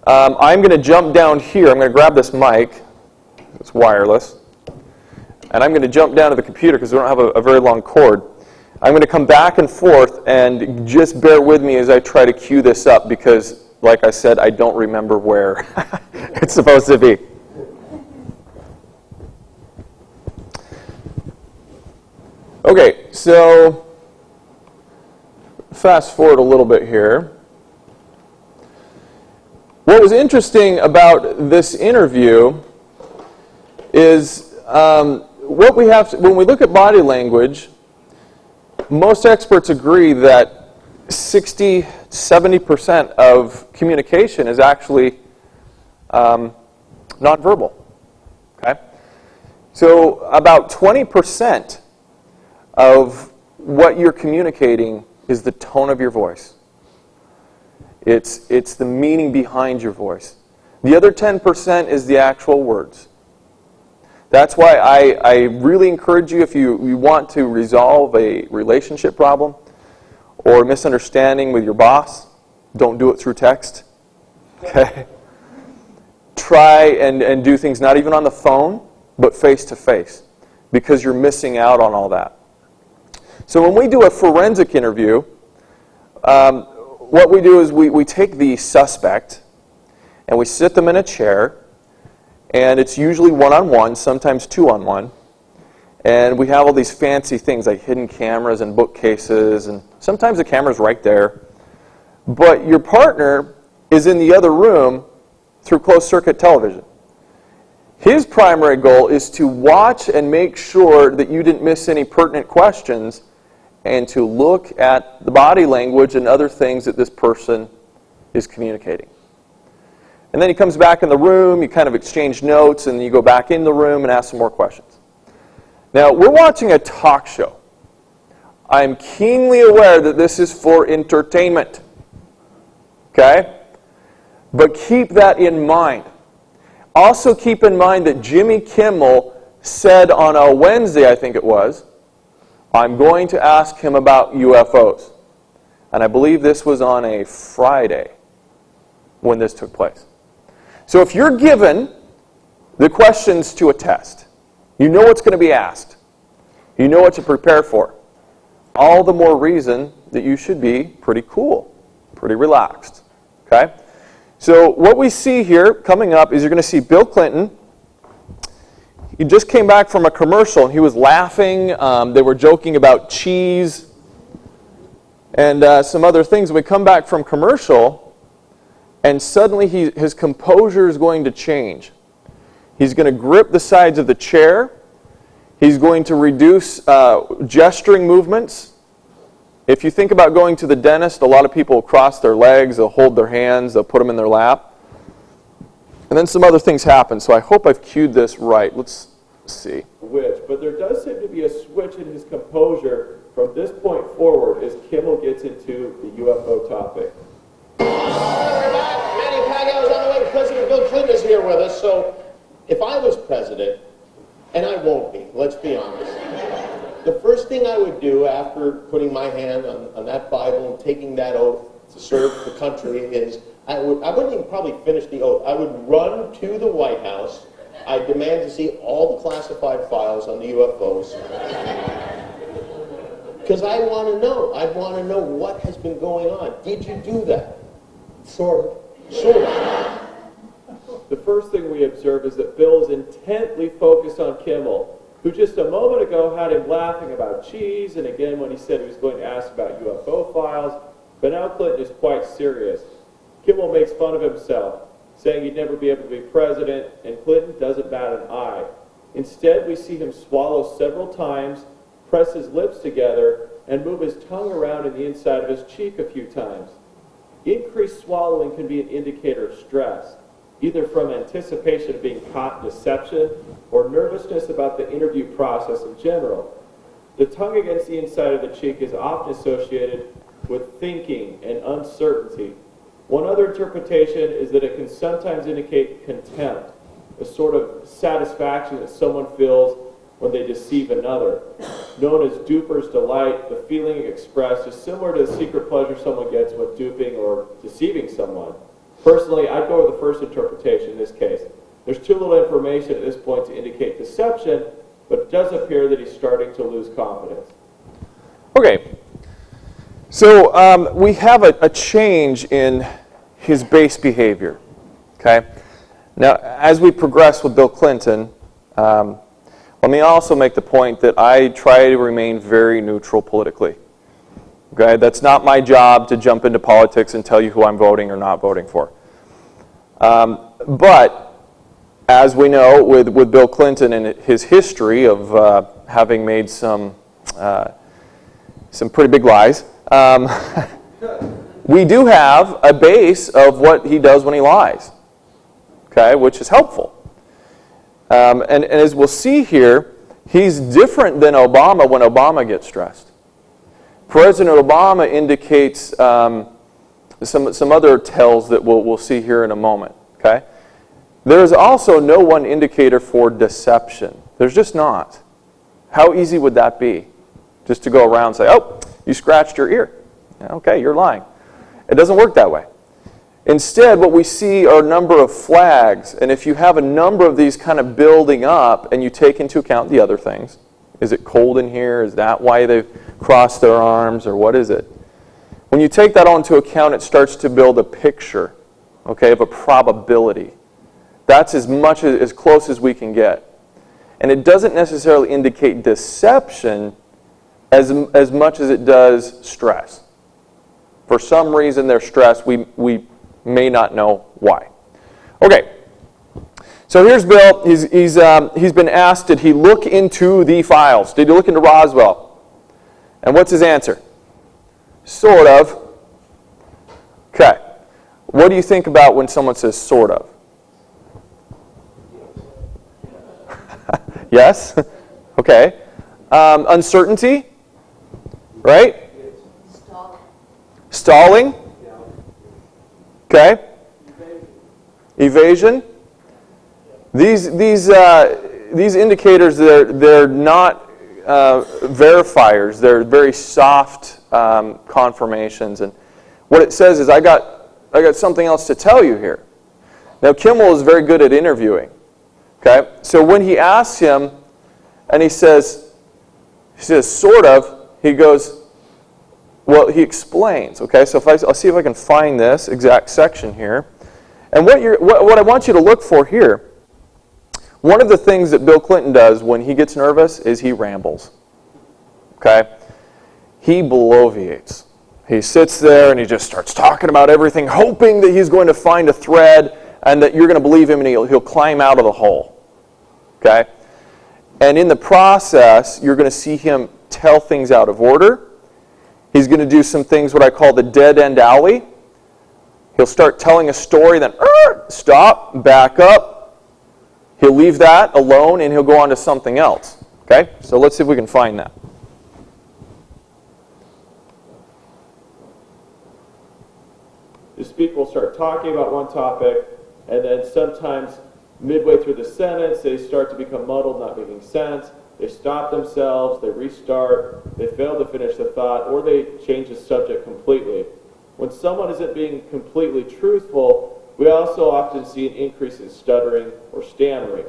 I'm going to jump down here. I'm going to grab this mic. It's wireless. And I'm going to jump down to the computer because we don't have a very long cord. I'm going to come back and forth, and just bear with me as I try to cue this up because, like I said, I don't remember where it's supposed to be. Okay, so fast forward a little bit here. What was interesting about this interview is what we have to, when we look at body language, most experts agree that 60-70% of communication is actually nonverbal. Okay? So about 20% of what you're communicating is the tone of your voice. It's the meaning behind your voice. The other 10% is the actual words. That's why I really encourage you, if you want to resolve a relationship problem or misunderstanding with your boss, don't do it through text. Okay? Try and do things not even on the phone, but face to face, because you're missing out on all that. So when we do a forensic interview, what we do is we take the suspect and we sit them in a chair, and it's usually one-on-one, sometimes two-on-one, and we have all these fancy things like hidden cameras and bookcases, and sometimes the camera's right there, but your partner is in the other room through closed-circuit television. His primary goal is to watch and make sure that you didn't miss any pertinent questions, and to look at the body language and other things that this person is communicating. And then he comes back in the room, you kind of exchange notes, and you go back in the room and ask some more questions. Now, we're watching a talk show. I'm keenly aware that this is for entertainment. Okay? But keep that in mind. Also keep in mind that Jimmy Kimmel said on a Wednesday, I think it was, I'm going to ask him about UFOs. And I believe this was on a Friday when this took place. So if you're given the questions to a test, you know what's going to be asked, you know what to prepare for, all the more reason that you should be pretty cool, pretty relaxed. Okay? So what we see here coming up is you're going to see Bill Clinton. He just came back from a commercial, and he was laughing. They were joking about cheese and some other things. We come back from commercial, and suddenly his composure is going to change. He's going to grip the sides of the chair. He's going to reduce gesturing movements. If you think about going to the dentist, a lot of people cross their legs, they'll hold their hands, they'll put them in their lap. And then some other things happen, so I hope I've cued this right. Let's see. But there does seem to be a switch in his composure from this point forward as Kimmel gets into the UFO topic. Manny Pacquiao's on the way. President Bill Clinton is here with us, so if I was president, and I won't be, let's be honest, the first thing I would do after putting my hand on that Bible and taking that oath to serve the country is I wouldn't even probably finish the oath. I would run to the White House. I demand to see all the classified files on the UFOs. Because I want to know. I want to know what has been going on. Did you do that? Sort of. Sort of. The first thing we observe is that Bill is intently focused on Kimmel, who just a moment ago had him laughing about cheese, and again when he said he was going to ask about UFO files, but now Clinton is quite serious. Kimmel makes fun of himself, saying he'd never be able to be president, and Clinton doesn't bat an eye. Instead, we see him swallow several times, press his lips together, and move his tongue around in the inside of his cheek a few times. Increased swallowing can be an indicator of stress, either from anticipation of being caught in deception or nervousness about the interview process in general. The tongue against the inside of the cheek is often associated with thinking and uncertainty. One other interpretation is that it can sometimes indicate contempt, a sort of satisfaction that someone feels when they deceive another. Known as duper's delight, the feeling expressed is similar to the secret pleasure someone gets when duping or deceiving someone. Personally, I'd go with the first interpretation in this case. There's too little information at this point to indicate deception, but it does appear that he's starting to lose confidence. Okay, so we have a change in his base behavior. Okay, now as we progress with Bill Clinton, let me also make the point that I try to remain very neutral politically. Okay, that's not my job to jump into politics and tell you who I'm voting or not voting for. But as we know, with Bill Clinton and his history of having made some pretty big lies, we do have a base of what he does when he lies, okay, which is helpful. And as we'll see here, he's different than Obama when Obama gets stressed. President Obama indicates some other tells that we'll see here in a moment. Okay, there is also no one indicator for deception. There's just not. How easy would that be? Just to go around and say, "Oh, you scratched your ear. Okay, you're lying." It doesn't work that way. Instead, what we see are a number of flags, and if you have a number of these kind of building up and you take into account the other things, is it cold in here? Is that why they've crossed their arms, or what is it? When you take that all into account, it starts to build a picture, okay, of a probability. That's as close as we can get. And it doesn't necessarily indicate deception as much as it does stress. For some reason they're stressed. We may not know why. Okay, so here's Bill. He's been asked, did he look into the files? Did he look into Roswell? And what's his answer? Sort of. Okay. What do you think about when someone says sort of? Yes? Okay. Uncertainty? Right? Stalling? Okay. Evasion? These indicators, they're not verifiers. They're very soft confirmations. And what it says is, I got something else to tell you here. Now, Kimmel is very good at interviewing. Okay, so when he asks him, and he says sort of, he goes, well, he explains. Okay, so I'll see if I can find this exact section here. And what I want you to look for here, one of the things that Bill Clinton does when he gets nervous is he rambles. Okay, he bloviates. He sits there and he just starts talking about everything, hoping that he's going to find a thread and that you're going to believe him and he'll climb out of the hole. Okay? And in the process, you're going to see him tell things out of order. He's going to do some things what I call the dead-end alley. He'll start telling a story, then stop, back up. He'll leave that alone and he'll go on to something else. Okay? So let's see if we can find that. The speaker will start talking about one topic, and then sometimes midway through the sentence, they start to become muddled, not making sense. They stop themselves, they restart, they fail to finish the thought, or they change the subject completely. When someone isn't being completely truthful, we also often see an increase in stuttering or stammering.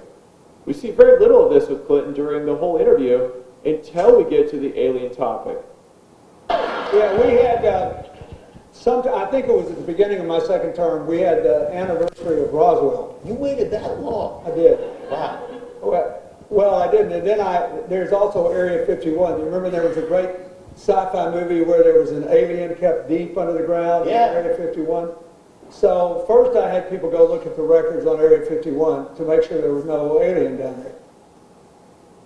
We see very little of this with Clinton during the whole interview until we get to the alien topic. Yeah, we had, I think it was at the beginning of my second term, we had the anniversary of Roswell. You waited that long? I did. Wow. Well, I didn't. And then there's also Area 51. You remember there was a great sci-fi movie where there was an alien kept deep under the ground in Area 51? So first I had people go look at the records on Area 51 to make sure there was no alien down there.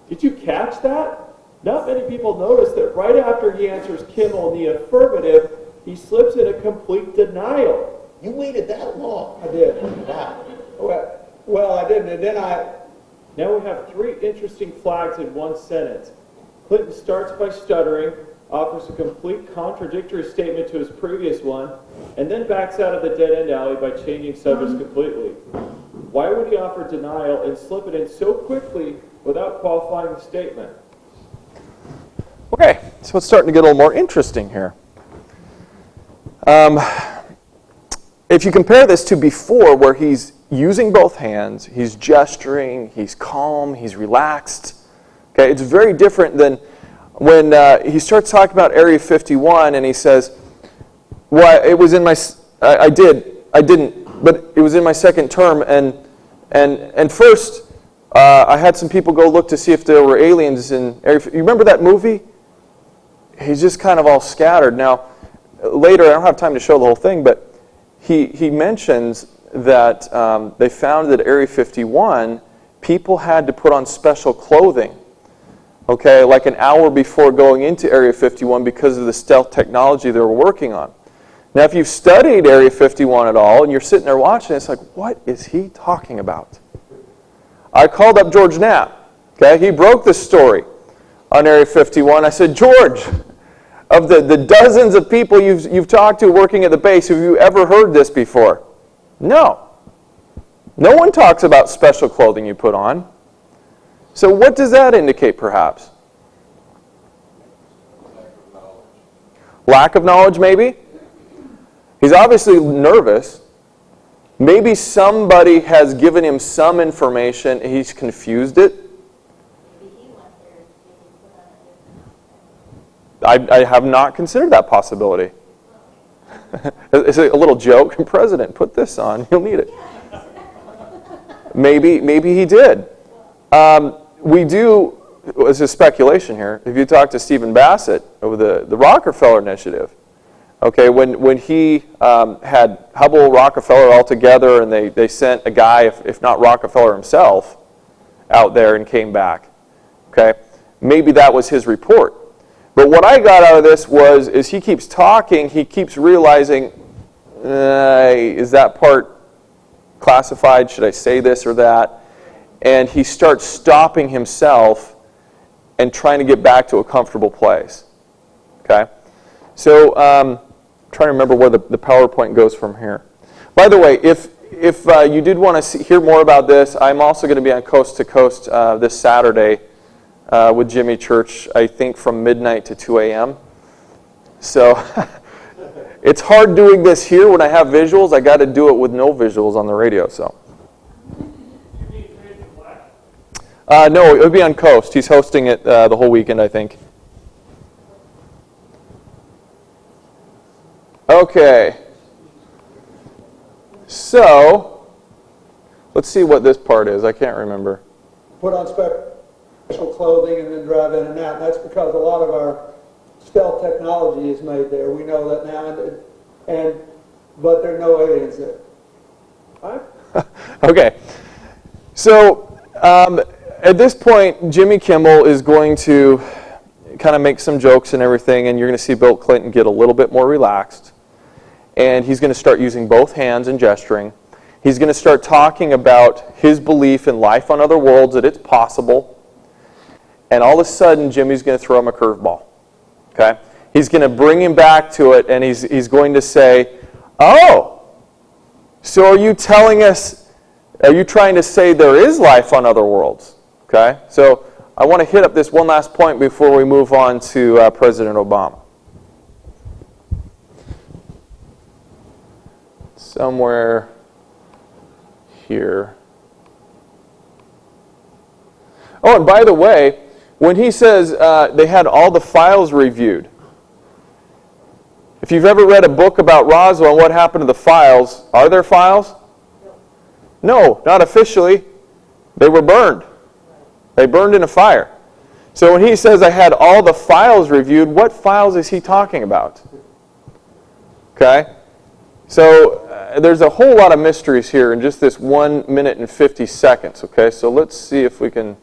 Did you catch that? Not many people notice that right after he answers Kimmel in the affirmative, he slips into complete denial. You waited that long? I did. Wow. Well, I didn't. And then Now we have three interesting flags in one sentence. Clinton starts by stuttering, offers a complete contradictory statement to his previous one, and then backs out of the dead-end alley by changing subjects completely. Why would he offer denial and slip it in so quickly without qualifying the statement? Okay, so it's starting to get a little more interesting here. if you compare this to before, where he's using both hands, he's gesturing, he's calm, he's relaxed. Okay, it's very different than when he starts talking about Area 51 and he says, "Well, it was in my, I didn't, but it was in my second term, and first I had some people go look to see if there were aliens in Area." You remember that movie? He's just kind of all scattered. Now, later, I don't have time to show the whole thing, but he mentions that they found that Area 51, people had to put on special clothing, okay, like an hour before going into Area 51 because of the stealth technology they were working on. Now, if you've studied Area 51 at all, and you're sitting there watching, it's like, what is he talking about? I called up George Knapp, okay, he broke the story on Area 51. I said, "George, of the dozens of people you've talked to working at the base, have you ever heard this before?" No. No one talks about special clothing you put on. So what does that indicate, perhaps? Lack of knowledge, maybe? He's obviously nervous. Maybe somebody has given him some information, and he's confused it. I have not considered that possibility. It's a little joke. "President, put this on. You'll need it." Maybe he did. We do, this is speculation here, if you talk to Stephen Bassett over the Rockefeller Initiative, okay, when he had Hubble, Rockefeller all together, and they sent a guy, if not Rockefeller himself, out there and came back, okay, maybe that was his report. But what I got out of this is he keeps talking, he keeps realizing, is that part classified? Should I say this or that? And he starts stopping himself and trying to get back to a comfortable place. Okay? So, I'm trying to remember where the PowerPoint goes from here. By the way, if you did want to hear more about this, I'm also going to be on Coast to Coast this Saturday with Jimmy Church, I think from midnight to 2 a.m. So it's hard doing this here when I have visuals. I got to do it with no visuals on the radio. So. No, it would be on Coast. He's hosting it the whole weekend, I think. Okay. So let's see what this part is. I can't remember. Put on special clothing and then drive in and out. That's because a lot of our stealth technology is made there. We know that now, but there are no aliens there. All right? Okay. So at this point, Jimmy Kimmel is going to kind of make some jokes and everything, and you're going to see Bill Clinton get a little bit more relaxed. And he's going to start using both hands and gesturing. He's going to start talking about his belief in life on other worlds, that it's possible. And all of a sudden, Jimmy's going to throw him a curveball. Okay? He's going to bring him back to it, and he's going to say, "Oh, so are you telling us, are you trying to say there is life on other worlds?" Okay? So I want to hit up this one last point before we move on to President Obama. Somewhere here. Oh, and by the way, when he says they had all the files reviewed, if you've ever read a book about Roswell and what happened to the files, are there files? No, not officially. They were burned. They burned in a fire. So when he says I had all the files reviewed, what files is he talking about? Okay? So there's a whole lot of mysteries here in just this 1 minute and 50 seconds. Okay, so let's see if we can.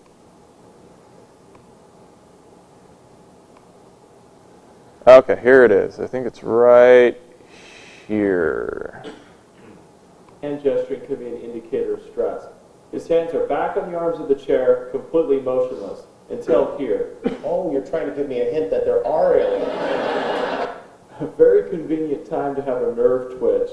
Okay, here it is. I think it's right here. Hand gesturing could be an indicator of stress. His hands are back on the arms of the chair, completely motionless, until here. Oh, you're trying to give me a hint that there are aliens. A very convenient time to have a nerve twitch.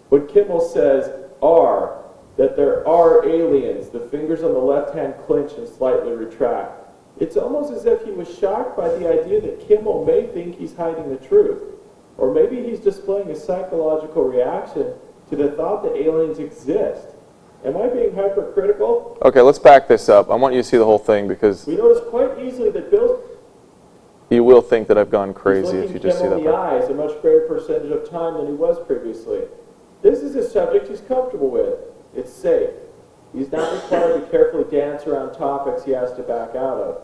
When Kimmel says "are," that there are aliens, the fingers on the left hand clench and slightly retract. It's almost as if he was shocked by the idea that Kimmel may think he's hiding the truth. Or maybe he's displaying a psychological reaction to the thought that aliens exist. Am I being hypercritical? Okay, let's back this up. I want you to see the whole thing because We notice quite easily that Bill's you will think that I've gone crazy looking if you just see Kimmel that in the part. eyes a much greater percentage of time than he was previously. This is a subject he's comfortable with. It's safe. He's not required to carefully dance around topics he has to back out of.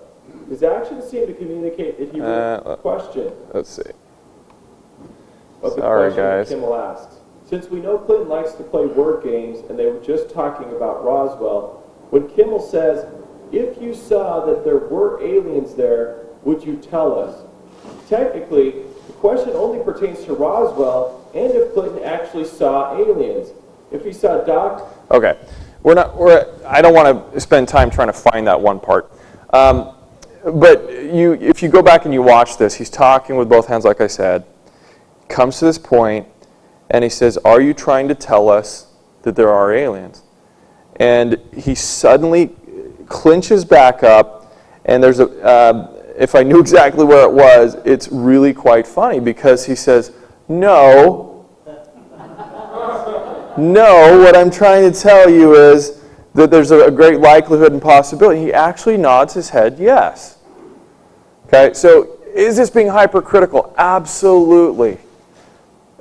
His actions seem to communicate that he will question. Let's see. Of the Sorry, question that guys. Kimmel asks. Since we know Clinton likes to play word games, and they were just talking about Roswell, when Kimmel says, if you saw that there were aliens there, would you tell us? Technically, the question only pertains to Roswell and if Clinton actually saw aliens. If he saw Okay. I don't want to spend time trying to find that one part. But if you go back and you watch this, he's talking with both hands, like I said, comes to this point, and he says, are you trying to tell us that there are aliens? And he suddenly clinches back up, and there's if I knew exactly where it was, it's really quite funny, because he says, no, what I'm trying to tell you is that there's a great likelihood and possibility. He actually nods his head yes. Okay, so is this being hypercritical? Absolutely.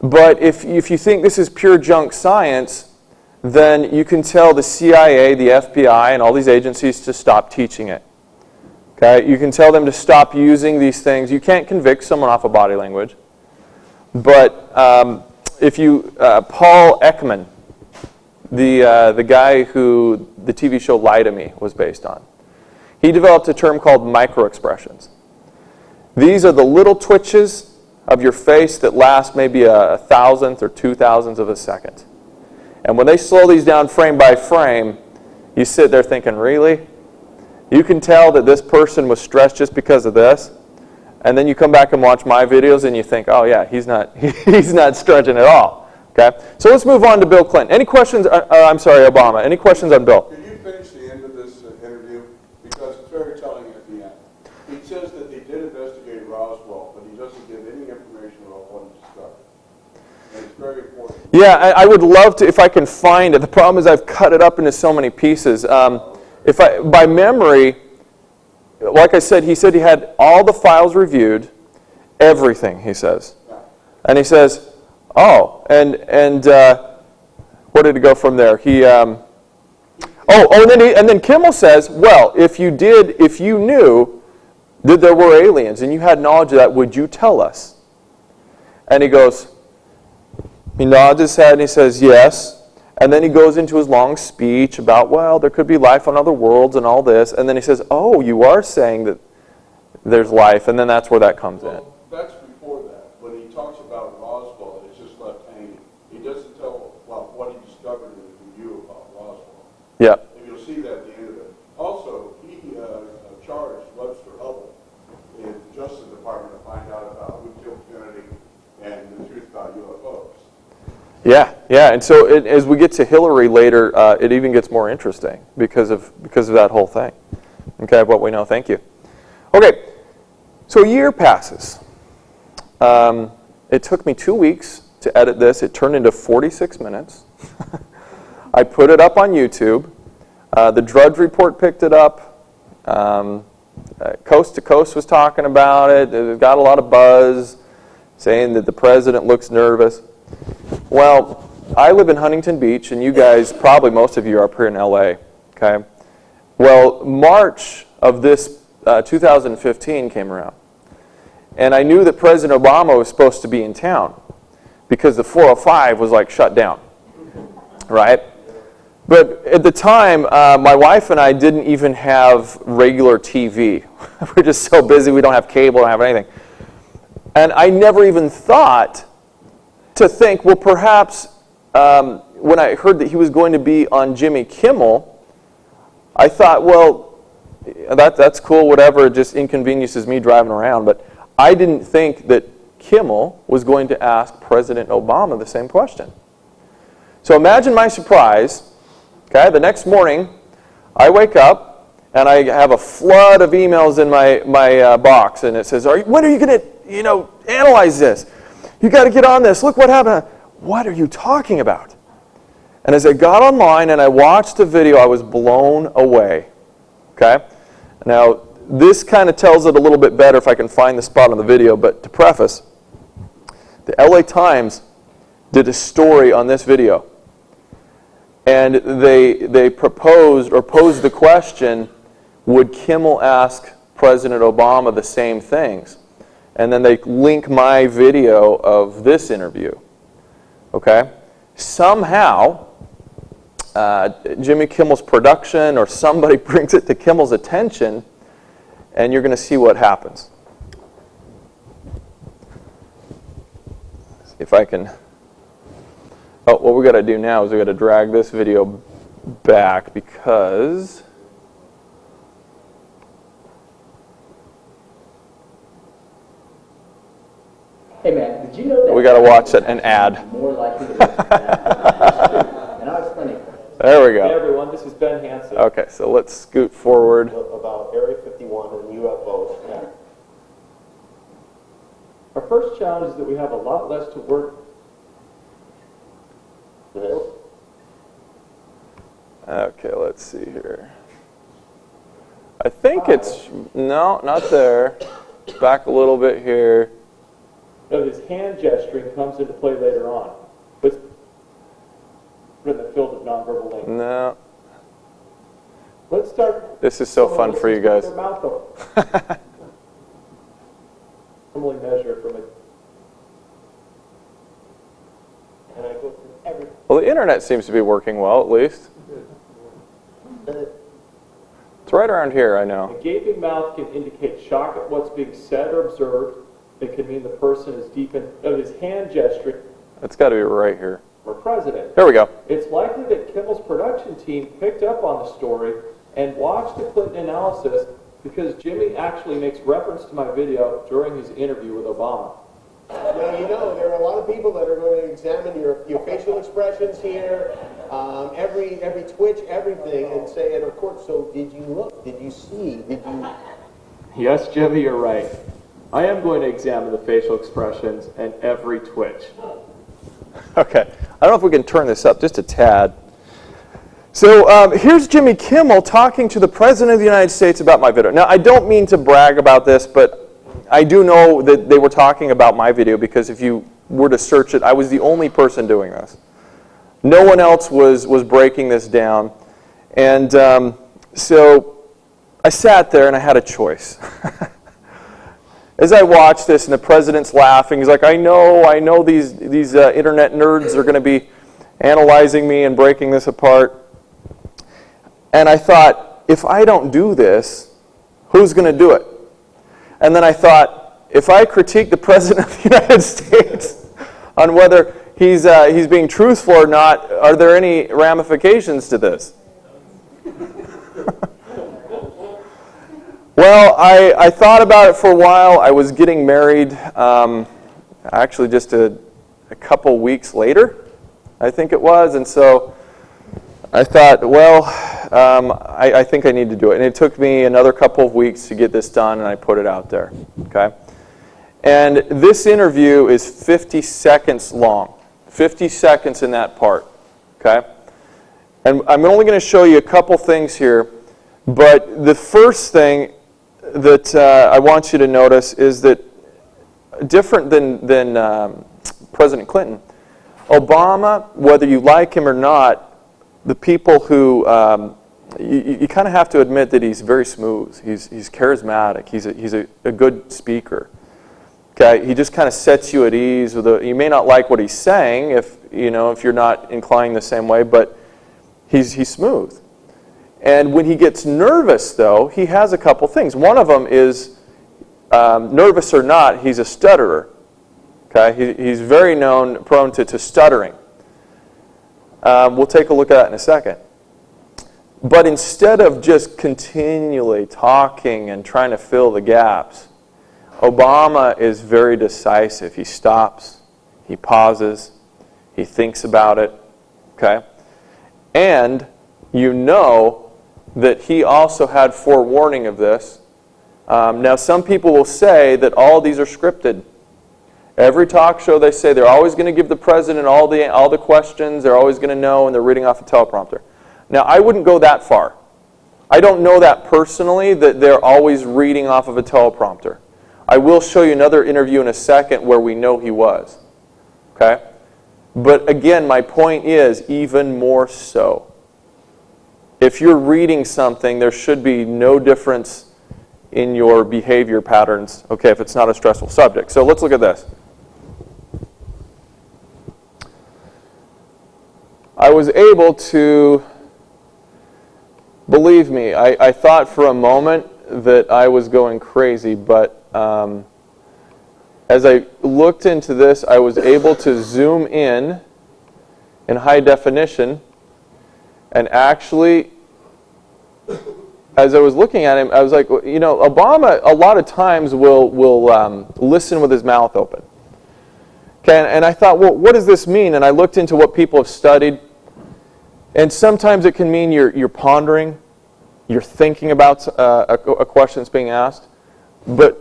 But if you think this is pure junk science, then you can tell the CIA, the FBI, and all these agencies to stop teaching it. Okay, you can tell them to stop using these things. You can't convict someone off of body language. But Paul Ekman, the guy who the TV show Lie to Me was based on, he developed a term called microexpressions. These are the little twitches of your face that last maybe a thousandth or 2,000ths of a second. And when they slow these down frame by frame, you sit there thinking, really? You can tell that this person was stressed just because of this? And then you come back and watch my videos and you think, oh yeah, he's not stretching at all. Okay? So let's move on to Bill Clinton. Any questions, I'm sorry, Obama, any questions on Bill? Can you finish the end of this interview? Because it's very telling at the end. He says that they did investigate Roswell, but he doesn't give any information about what he discovered. And it's very important. Yeah, I would love to, if I can find it. The problem is I've cut it up into so many pieces. By memory, like I said, he said he had all the files reviewed, everything, he says. And he says, oh, and where did it go from there? And then Kimmel says, well, if you knew that there were aliens and you had knowledge of that, would you tell us? And he nods his head and he says, yes. And then he goes into his long speech about, well, there could be life on other worlds and all this. And then he says, oh, you are saying that there's life. And then that's where that comes in. That's before that. When he talks about Roswell, it's just left hanging. He doesn't tell what he discovered in the review about Roswell. Yeah. And you'll see that at the end of it. Also, he charged Webster Hubble in the Justice Department to find out about who killed Kennedy and the truth about UFOs. Yeah, and so as we get to Hillary later, it even gets more interesting because of that whole thing. Okay, what we know. Thank you. Okay, so a year passes. It took me 2 weeks to edit this. It turned into 46 minutes. I put it up on YouTube. The Drudge Report picked it up. Coast to Coast was talking about it. It got a lot of buzz, saying that the president looks nervous. Well, I live in Huntington Beach, and you guys, probably most of you are up here in LA, okay? Well, March of this 2015 came around, and I knew that President Obama was supposed to be in town because the 405 was like shut down, right? But at the time, my wife and I didn't even have regular TV. We're just so busy, we don't have cable, don't have anything. And I never even thought to think, well, perhaps when I heard that he was going to be on Jimmy Kimmel, I thought, well, that's cool, whatever, it just inconveniences me driving around. But I didn't think that Kimmel was going to ask President Obama the same question. So imagine my surprise, okay, the next morning, I wake up, and I have a flood of emails in my box, and it says, when are you going to, analyze this? You got to get on this. Look what happened. What are you talking about? And as I got online and I watched the video, I was blown away. Okay? Now, this kind of tells it a little bit better if I can find the spot on the video, but to preface, the LA Times did a story on this video. And they proposed or posed the question, would Kimmel ask President Obama the same things? And then they link my video of this interview. Okay? Somehow, Jimmy Kimmel's production or somebody brings it to Kimmel's attention, and you're going to see what happens. See if I can... Oh, what we got to do now is we got to drag this video back because... Hey man, did you know that we got to watch an ad. more likely to and I'll explain it. There we Hey go. everyone, this is Ben Hansen. Okay, so let's scoot forward. About Area 51 and UFOs. Our first challenge is that we have a lot less to work. Okay, let's see here. I think it's... No, not there. Back a little bit here. No, his hand gesturing comes into play later on. But in the field of nonverbal language. No. Let's start. This is so fun for you guys. Their mouth open. Normally measure from a. And I go through every. Well, the internet seems to be working well, at least. It's right around here, I know. A gaping mouth can indicate shock at what's being said or observed. It can mean the person is deep in his hand gesturing. It's got to be right here. For president. There we go. It's likely that Kimmel's production team picked up on the story and watched the Clinton analysis because Jimmy actually makes reference to my video during his interview with Obama. Now, you know, there are a lot of people that are going to examine your facial expressions here, every twitch, everything, and say, and of course, so did you look? Did you see? Did you... Yes, Jimmy, you're right. I am going to examine the facial expressions and every twitch. Okay. I don't know if we can turn this up just a tad. So here's Jimmy Kimmel talking to the President of the United States about my video. Now, I don't mean to brag about this, but I do know that they were talking about my video because if you were to search it, I was the only person doing this. No one else was breaking this down. And so I sat there and I had a choice. As I watched this and the president's laughing, he's like, I know these internet nerds are going to be analyzing me and breaking this apart. And I thought, if I don't do this, who's going to do it? And then I thought, if I critique the President of the United States on whether he's being truthful or not, are there any ramifications to this? Well, I thought about it for a while. I was getting married actually just a couple weeks later, I think it was. And so I thought, well, I think I need to do it. And it took me another couple of weeks to get this done, and I put it out there. Okay? And this interview is 50 seconds long. 50 seconds in that part. Okay? And I'm only going to show you a couple things here. But the first thing that I want you to notice is that different than President Clinton, Obama, whether you like him or not, the people who, you kind of have to admit that he's very smooth. He's charismatic. He's a good speaker. Okay, he just kind of sets you at ease. You may not like what he's saying if you're not inclined the same way, but he's smooth. And when he gets nervous, though, he has a couple things. One of them is, nervous or not, he's a stutterer. Okay, he's very prone to stuttering. We'll take a look at that in a second. But instead of just continually talking and trying to fill the gaps, Obama is very decisive. He stops, he pauses, he thinks about it. Okay, and you know that he also had forewarning of this. Now, some people will say that all these are scripted. Every talk show they say they're always going to give the president all the questions, they're always going to know, and they're reading off a teleprompter. Now, I wouldn't go that far. I don't know that personally, that they're always reading off of a teleprompter. I will show you another interview in a second where we know he was. Okay? But again, my point is even more so. If you're reading something, there should be no difference in your behavior patterns, okay, if it's not a stressful subject. So let's look at this. I was able to, believe me, I thought for a moment that I was going crazy, but as I looked into this, I was able to zoom in high definition, and actually, as I was looking at him, I was like, you know, Obama a lot of times will listen with his mouth open. Okay, and I thought, well, what does this mean? And I looked into what people have studied, and sometimes it can mean you're pondering, you're thinking about a question that's being asked, but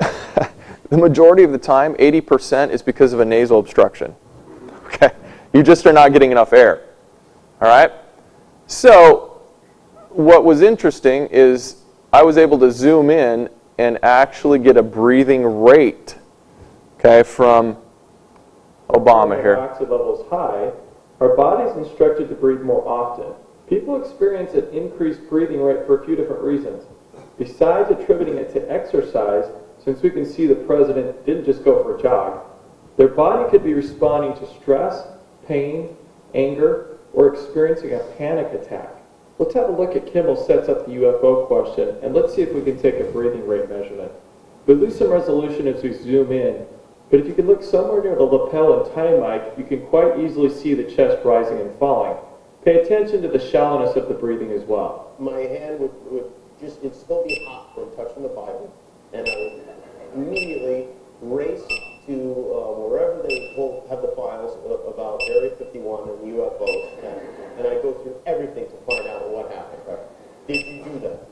the majority of the time, 80% is because of a nasal obstruction. Okay, you just are not getting enough air. All right, so what was interesting is I was able to zoom in and actually get a breathing rate, okay, from Obama here. Oxygen level is high, our body is instructed to breathe more often. People experience an increased breathing rate for a few different reasons. Besides attributing it to exercise, since we can see the president didn't just go for a jog, their body could be responding to stress, pain, anger, or experiencing a panic attack. Let's have a look at Kimmel sets up the UFO question, and let's see if we can take a breathing rate measurement. We'll lose some resolution as we zoom in, but if you can look somewhere near the lapel and tie mic, you can quite easily see the chest rising and falling. Pay attention to the shallowness of the breathing as well. My hand would just, it'd still be hot from touching the Bible, and I would immediately race to wherever they will have the files about Area 51 and UFOs, and I go through everything to find out what happened. Did you do that?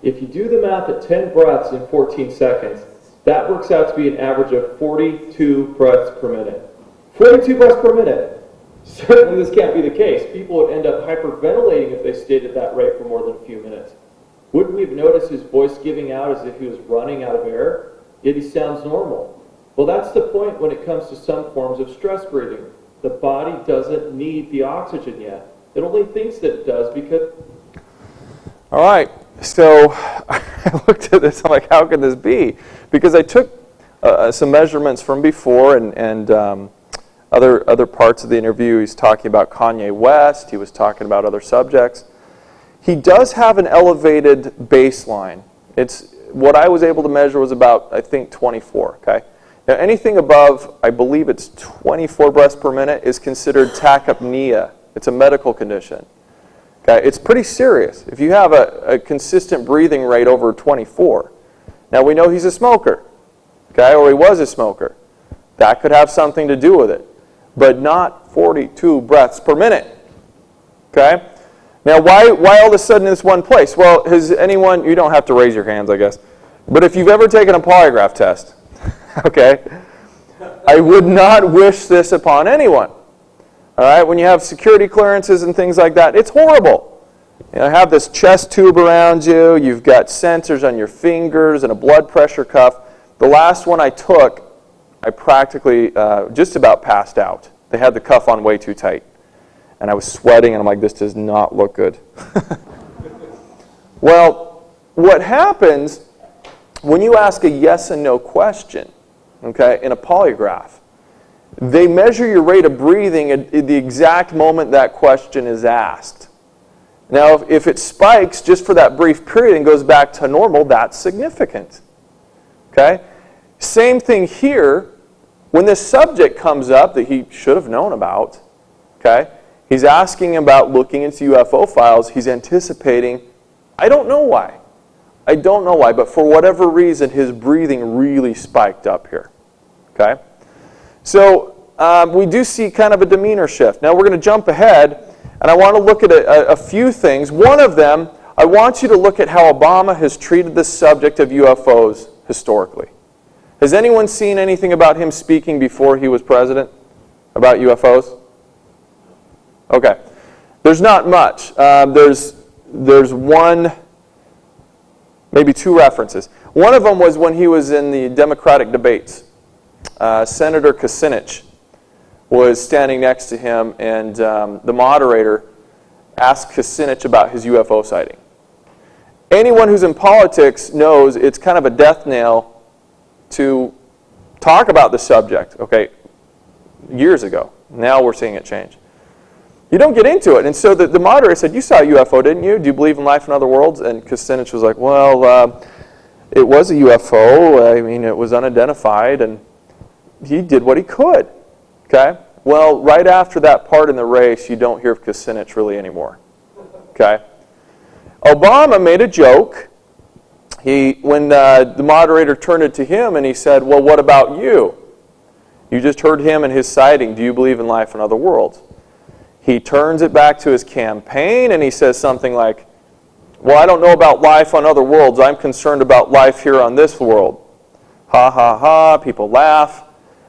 If you do the math at 10 breaths in 14 seconds, that works out to be an average of 42 breaths per minute. 42 breaths per minute! Certainly this can't be the case. People would end up hyperventilating if they stayed at that rate for more than a few minutes. Wouldn't we have noticed his voice giving out as if he was running out of air? Yet he sounds normal. Well, that's the point when it comes to some forms of stress breathing. The body doesn't need the oxygen yet. It only thinks that it does because... All right, so I looked at this, I'm like, how can this be? Because I took some measurements from before and other parts of the interview. He's talking about Kanye West, he was talking about other subjects. He does have an elevated baseline. It's what I was able to measure was about, I think, 24, okay? Now anything above, I believe it's 24 breaths per minute, is considered tachypnea. It's a medical condition. Okay, it's pretty serious. If you have a consistent breathing rate over 24, now we know he's a smoker, okay, or he was a smoker. That could have something to do with it, but not 42 breaths per minute, okay? Now, why all of a sudden in this one place? Well, has anyone, you don't have to raise your hands, I guess, but if you've ever taken a polygraph test, okay, I would not wish this upon anyone. All right, when you have security clearances and things like that, it's horrible. You know, have this chest tube around you, you've got sensors on your fingers and a blood pressure cuff. The last one I took, I practically just about passed out. They had the cuff on way too tight. And I was sweating, and I'm like, this does not look good. Well, what happens when you ask a yes and no question, okay, in a polygraph, they measure your rate of breathing at the exact moment that question is asked. Now, if it spikes just for that brief period and goes back to normal, that's significant. Okay? Same thing here. When this subject comes up that he should have known about, okay, he's asking about looking into UFO files. He's anticipating, I don't know why. I don't know why, but for whatever reason, his breathing really spiked up here. Okay? So we do see kind of a demeanor shift. Now we're going to jump ahead, and I want to look at a few things. One of them, I want you to look at how Obama has treated the subject of UFOs historically. Has anyone seen anything about him speaking before he was president about UFOs? Okay. There's not much. There's one, maybe two references. One of them was when he was in the Democratic debates. Senator Kucinich was standing next to him, and the moderator asked Kucinich about his UFO sighting. Anyone who's in politics knows it's kind of a death knell to talk about the subject, okay, years ago. Now we're seeing it change. You don't get into it. And so the moderator said, you saw a UFO, didn't you? Do you believe in life in other worlds? And Kucinich was like, well, it was a UFO. I mean, it was unidentified, and he did what he could. Okay? Well, right after that part in the race, you don't hear of Kucinich really anymore. Okay? Obama made a joke. When the moderator turned it to him and he said, well, what about you? You just heard him and his sighting. Do you believe in life in other worlds? He turns it back to his campaign and he says something like, well, I don't know about life on other worlds. I'm concerned about life here on this world. Ha, ha, ha. People laugh.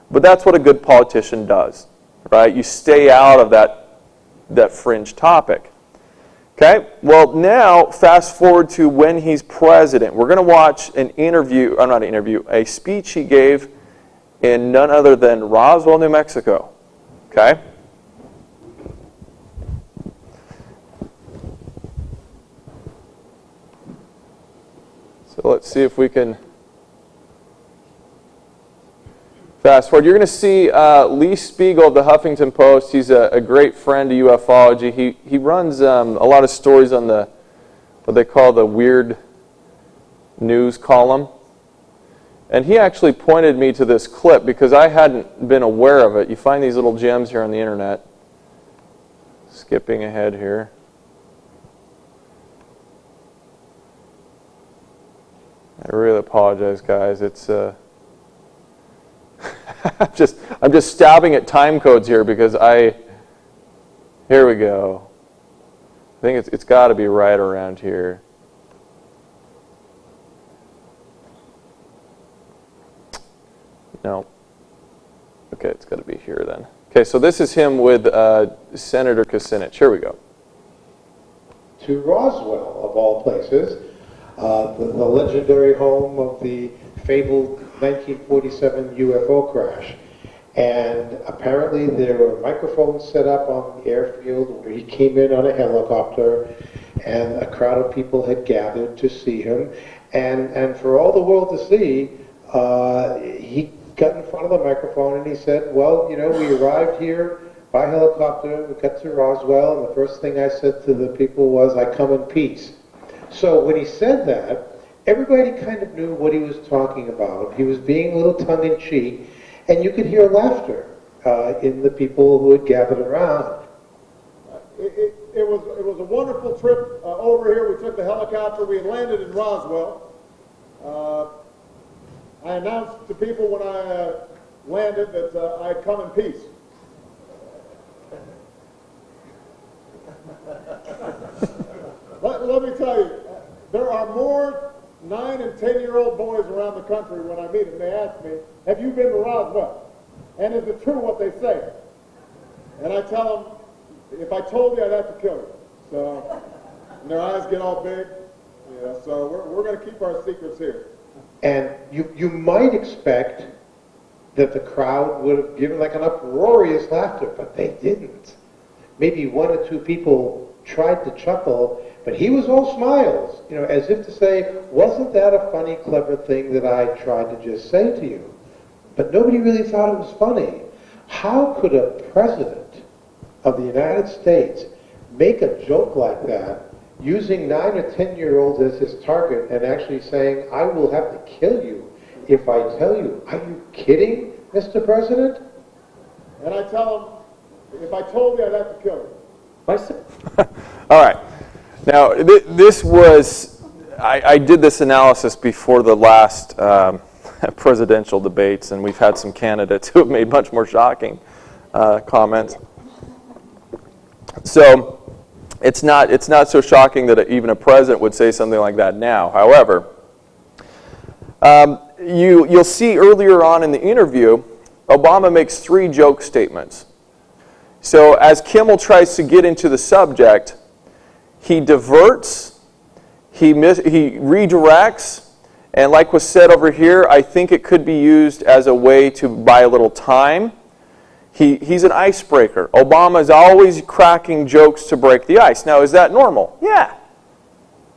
But that's what a good politician does, right? You stay out of that fringe topic. Okay, well now fast forward to when he's president. We're going to watch a speech he gave in none other than Roswell, New Mexico. Okay? So let's see if we can fast forward. You're going to see Lee Spiegel of the Huffington Post. He's a great friend to ufology. He runs a lot of stories on what they call the weird news column. And he actually pointed me to this clip because I hadn't been aware of it. You find these little gems here on the internet. Skipping ahead here. I really apologize, guys. It's I'm just stabbing at time codes here because here we go. I think it's got to be right around here. No. Okay, it's got to be here then. Okay, so this is him with Senator Kucinich. Here we go. To Roswell, of all places, the legendary home of the fabled 1947 UFO crash. And apparently there were microphones set up on the airfield where he came in on a helicopter, and a crowd of people had gathered to see him. And for all the world to see, he got in front of the microphone and he said, well, you know, we arrived here by helicopter, we got to Roswell, and the first thing I said to the people was, I come in peace. So when he said that, everybody kind of knew what he was talking about. He was being a little tongue-in-cheek, and you could hear laughter in the people who had gathered around. It was a wonderful trip over here. We took the helicopter. We had landed in Roswell. I announced to people when I landed that I'd come in peace. Let me tell you, there are more 9- and 10-year-old boys around the country when I meet them. They ask me, have you been to Roswell? And is it true what they say? And I tell them, if I told you, I'd have to kill you. So, and their eyes get all big. Yeah, so we're going to keep our secrets here. And you might expect that the crowd would have given like an uproarious laughter, but they didn't. Maybe one or two people tried to chuckle, but he was all smiles, you know, as if to say, wasn't that a funny, clever thing that I tried to just say to you? But nobody really thought it was funny. How could a president of the United States make a joke like that, using 9 or 10-year-olds as his target and actually saying, I will have to kill you if I tell you? Are you kidding, Mr. President? And I tell them, if I told you, I'd have to kill you. All right. Now, this was, I did this analysis before the last presidential debates, and we've had some candidates who have made much more shocking comments. So it's not so shocking that even a president would say something like that now. However, you'll see earlier on in the interview, Obama makes 3 joke statements. So as Kimmel tries to get into the subject, he diverts, he redirects, and like was said over here, I think it could be used as a way to buy a little time. He's an icebreaker. Obama's always cracking jokes to break the ice. Now, is that normal? Yeah.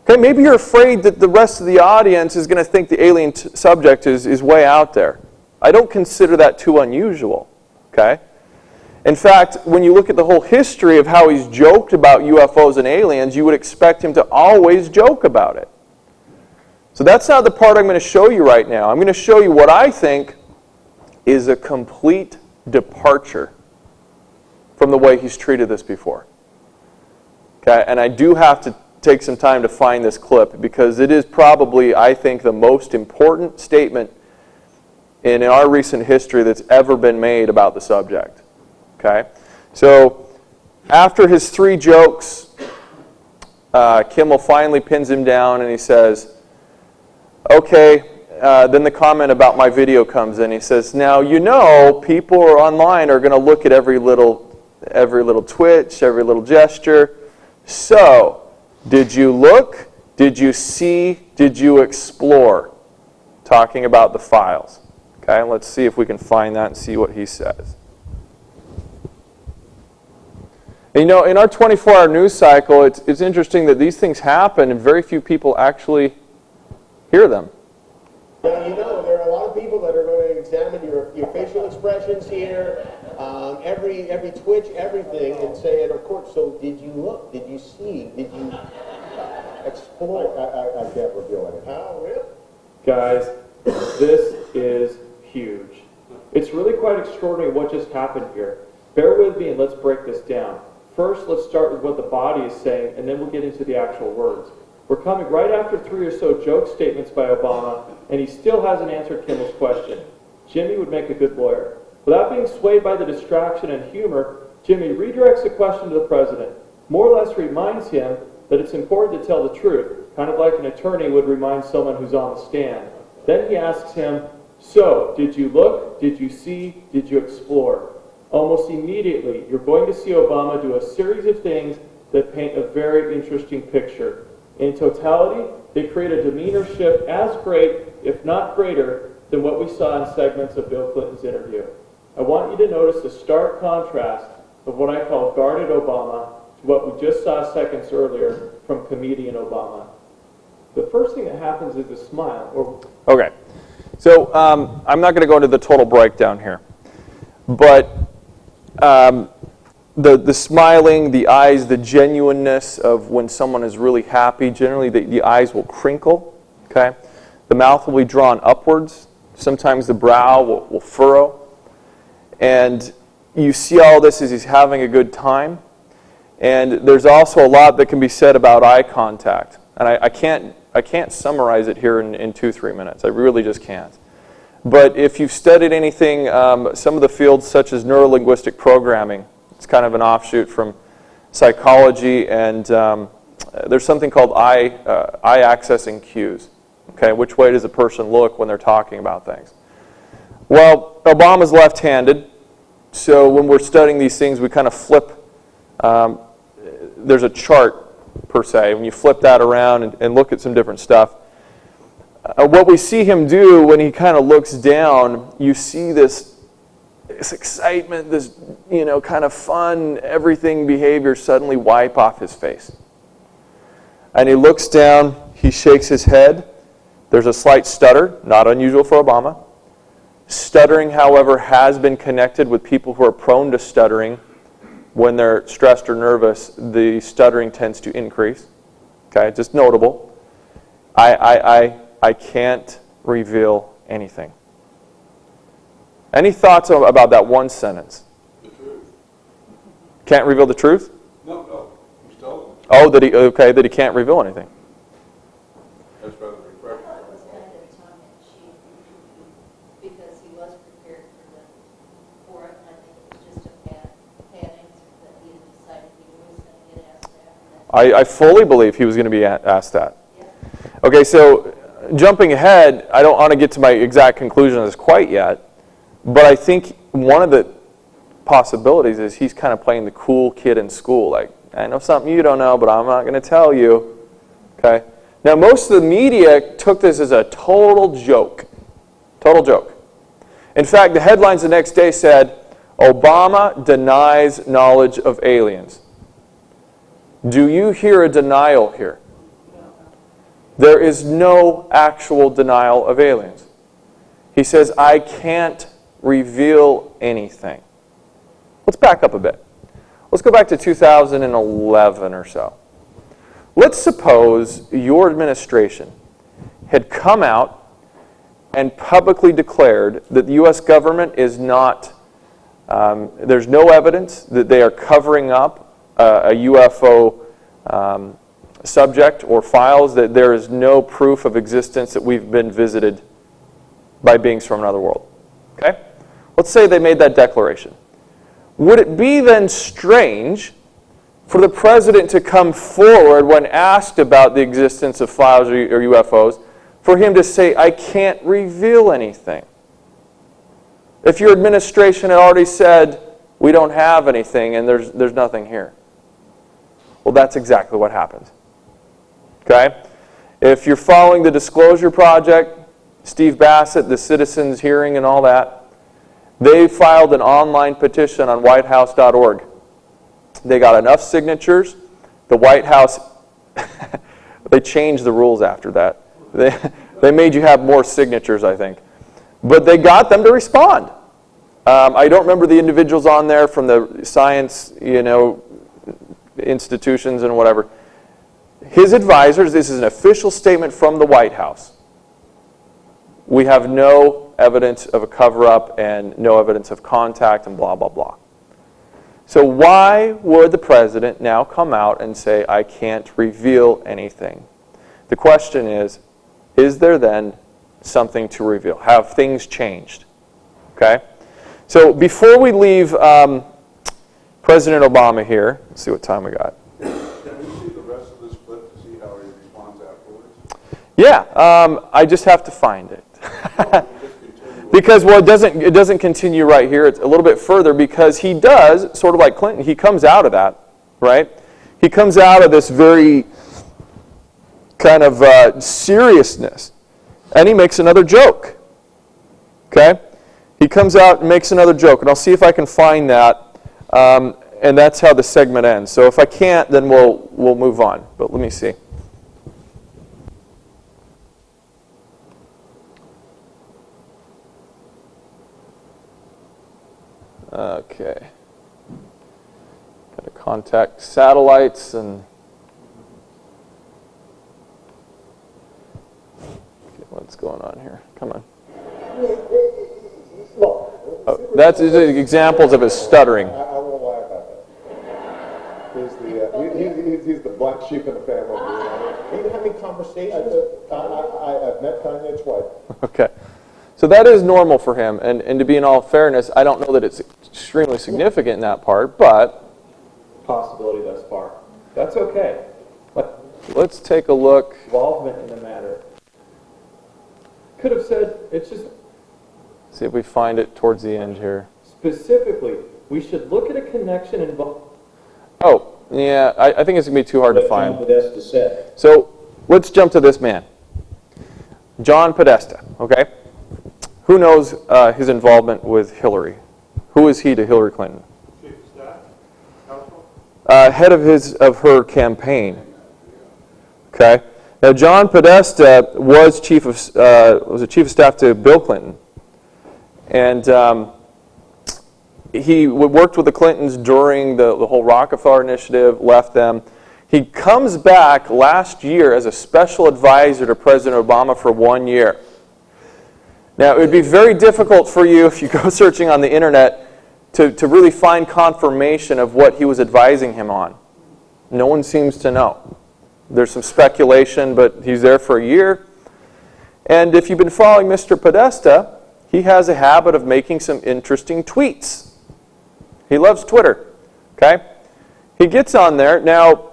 Okay, maybe you're afraid that the rest of the audience is going to think the alien subject is way out there. I don't consider that too unusual. Okay? In fact, when you look at the whole history of how he's joked about UFOs and aliens, you would expect him to always joke about it. So that's not the part I'm going to show you right now. I'm going to show you what I think is a complete departure from the way he's treated this before. Okay, and I do have to take some time to find this clip because it is probably, I think, the most important statement in our recent history that's ever been made about the subject. Okay, so after his 3 jokes, Kimmel finally pins him down and he says, okay, then the comment about my video comes in. He says, now, you know, people online are going to look at every little twitch, every little gesture. So, did you look? Did you see? Did you explore? Talking about the files. Okay, let's see if we can find that and see what he says. And, you know, in our 24-hour news cycle, it's interesting that these things happen and very few people actually hear them. Now, you know, there are a lot of people that are going to examine your facial expressions here, every twitch, everything, and say, and of course, so did you look? Did you see? Did you explore? I can't reveal it. Oh, really? Guys, this is huge. It's really quite extraordinary what just happened here. Bear with me and let's break this down. First, let's start with what the body is saying, and then we'll get into the actual words. We're coming right after 3 or so joke statements by Obama, and he still hasn't answered Kimmel's question. Jimmy would make a good lawyer. Without being swayed by the distraction and humor, Jimmy redirects the question to the president, more or less reminds him that it's important to tell the truth, kind of like an attorney would remind someone who's on the stand. Then he asks him, so, did you look? Did you see? Did you explore? Almost immediately, you're going to see Obama do a series of things that paint a very interesting picture. In totality, they create a demeanor shift as great, if not greater, than what we saw in segments of Bill Clinton's interview. I want you to notice the stark contrast of what I call guarded Obama to what we just saw seconds earlier from comedian Obama. The first thing that happens is a smile. Okay, so I'm not going to go into the total breakdown here, but the smiling, the eyes, the genuineness of when someone is really happy, generally the eyes will crinkle, okay? The mouth will be drawn upwards. Sometimes the brow will furrow. And you see all this as he's having a good time. And there's also a lot that can be said about eye contact. And I can't summarize it here in 2-3 minutes. I really just can't. But if you've studied anything, some of the fields such as neurolinguistic programming, it's kind of an offshoot from psychology, and there's something called eye accessing cues. Okay, which way does a person look when they're talking about things? Well, Obama's left-handed, so when we're studying these things, we kind of flip. There's a chart, per se. When you flip that around and look at some different stuff, what we see him do when he kind of looks down, you see this excitement, this kind of fun, everything behavior suddenly wipe off his face. And he looks down, he shakes his head. There's a slight stutter, not unusual for Obama. Stuttering, however, has been connected with people who are prone to stuttering. When they're stressed or nervous, the stuttering tends to increase. Okay, just notable. I can't reveal anything. Any thoughts about that one sentence? The truth. Can't reveal the truth? No. He's telling them. Oh, that he can't reveal anything. That's rather refreshing. That was kind of tongue in cheek because he was prepared for it, and I think it was just a bad answer that he had decided he was going to get asked that. I fully believe he was going to be asked that. Yeah. Okay, so jumping ahead, I don't want to get to my exact conclusion on this quite yet, but I think one of the possibilities is he's kind of playing the cool kid in school. Like, I know something you don't know, but I'm not going to tell you. Okay? Now, most of the media took this as a total joke. Total joke. In fact, the headlines the next day said, Obama denies knowledge of aliens. Do you hear a denial here? There is no actual denial of aliens. He says, I can't reveal anything. Let's back up a bit. Let's go back to 2011 or so. Let's suppose your administration had come out and publicly declared that the U.S. government is not, there's no evidence that they are covering up a UFO subject or files, that there is no proof of existence that we've been visited by beings from another world. Okay? Let's say they made that declaration. Would it be then strange for the president to come forward when asked about the existence of files or UFOs, for him to say, I can't reveal anything? If your administration had already said, we don't have anything and there's nothing here. Well, that's exactly what happened. Okay? If you're following the Disclosure Project, Steve Bassett, the citizens hearing and all that, they filed an online petition on whitehouse.org. They got enough signatures. The White House, they changed the rules after that. They made you have more signatures, I think. But they got them to respond. I don't remember the individuals on there from the science, institutions and whatever. His advisors, this is an official statement from the White House. We have no evidence of a cover-up and no evidence of contact and blah, blah, blah. So why would the president now come out and say, I can't reveal anything? The question is there then something to reveal? Have things changed? Okay? So before we leave President Obama here, let's see what time we got. Can we see the rest of this clip to see how he responds afterwards? Yeah, I just have to find it. Because, well, it doesn't continue right here. It's a little bit further because he does, sort of like Clinton, he comes out of that, right? He comes out of this very kind of seriousness, and he makes another joke, okay? He comes out and makes another joke, and I'll see if I can find that, and that's how the segment ends. So if I can't, then we'll move on, but let me see. Okay. Got to contact satellites and okay, what's going on here? Come on. Oh, that's examples of his stuttering. I won't lie about that. He's the black sheep in the family. Are you having conversations? I've met Tanya twice. Okay. So that is normal for him, and to be in all fairness, I don't know that it's extremely significant in that part, but Possibility thus far. That's okay. let's take a look. Involvement in the matter. Could have said, it's just See if we find it towards the end here. specifically, we should look at a connection involved. Oh, yeah, I think it's going to be too hard to find. Podesta said. So let's jump to this man. John Podesta, okay? Who knows his involvement with Hillary? Who is he to Hillary Clinton? Chief of Staff? Head of her campaign. Okay? Now John Podesta was chief of staff to Bill Clinton. And he worked with the Clintons during the whole Rockefeller initiative, left them. He comes back last year as a special advisor to President Obama for 1 year. Now, it would be very difficult for you, if you go searching on the internet, to really find confirmation of what he was advising him on. No one seems to know. There's some speculation, but he's there for a year. And if you've been following Mr. Podesta, he has a habit of making some interesting tweets. He loves Twitter, okay? He gets on there. Now,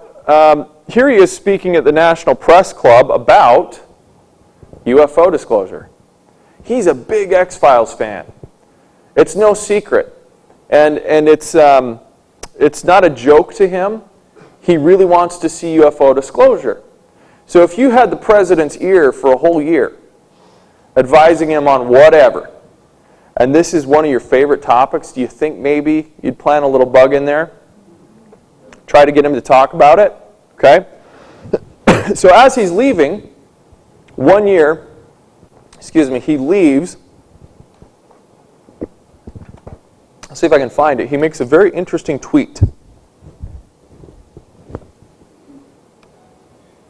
here he is speaking at the National Press Club about UFO disclosure. He's a big X-Files fan. It's no secret. And it's not a joke to him. He really wants to see UFO disclosure. So if you had the president's ear for a whole year, advising him on whatever, and this is one of your favorite topics, do you think maybe you'd plant a little bug in there? Try to get him to talk about it? Okay? So as he's leaving, 1 year, he leaves. I'll see if I can find it. He makes a very interesting tweet.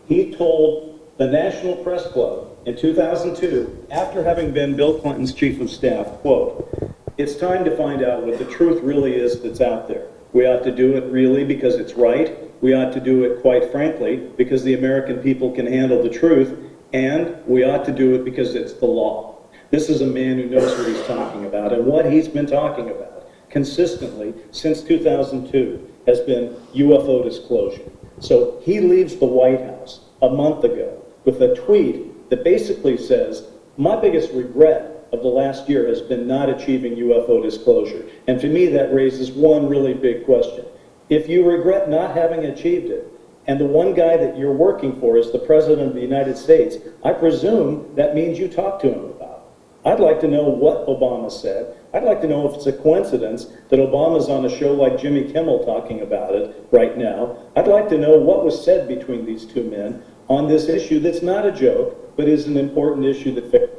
He told the National Press Club in 2002, after having been Bill Clinton's chief of staff, quote, "It's time to find out what the truth really is that's out there. We ought to do it really because it's right. We ought to do it, quite frankly, because the American people can handle the truth. And we ought to do it because it's the law." This is a man who knows what he's talking about. And what he's been talking about consistently since 2002 has been UFO disclosure. So he leaves the White House a month ago with a tweet that basically says, my biggest regret of the last year has been not achieving UFO disclosure. And to me, that raises one really big question. If you regret not having achieved it, and the one guy that you're working for is the President of the United States, I presume that means you talked to him about it. I'd like to know what Obama said. I'd like to know if it's a coincidence that Obama's on a show like Jimmy Kimmel talking about it right now. I'd like to know what was said between these two men on this issue that's not a joke, but is an important issue that...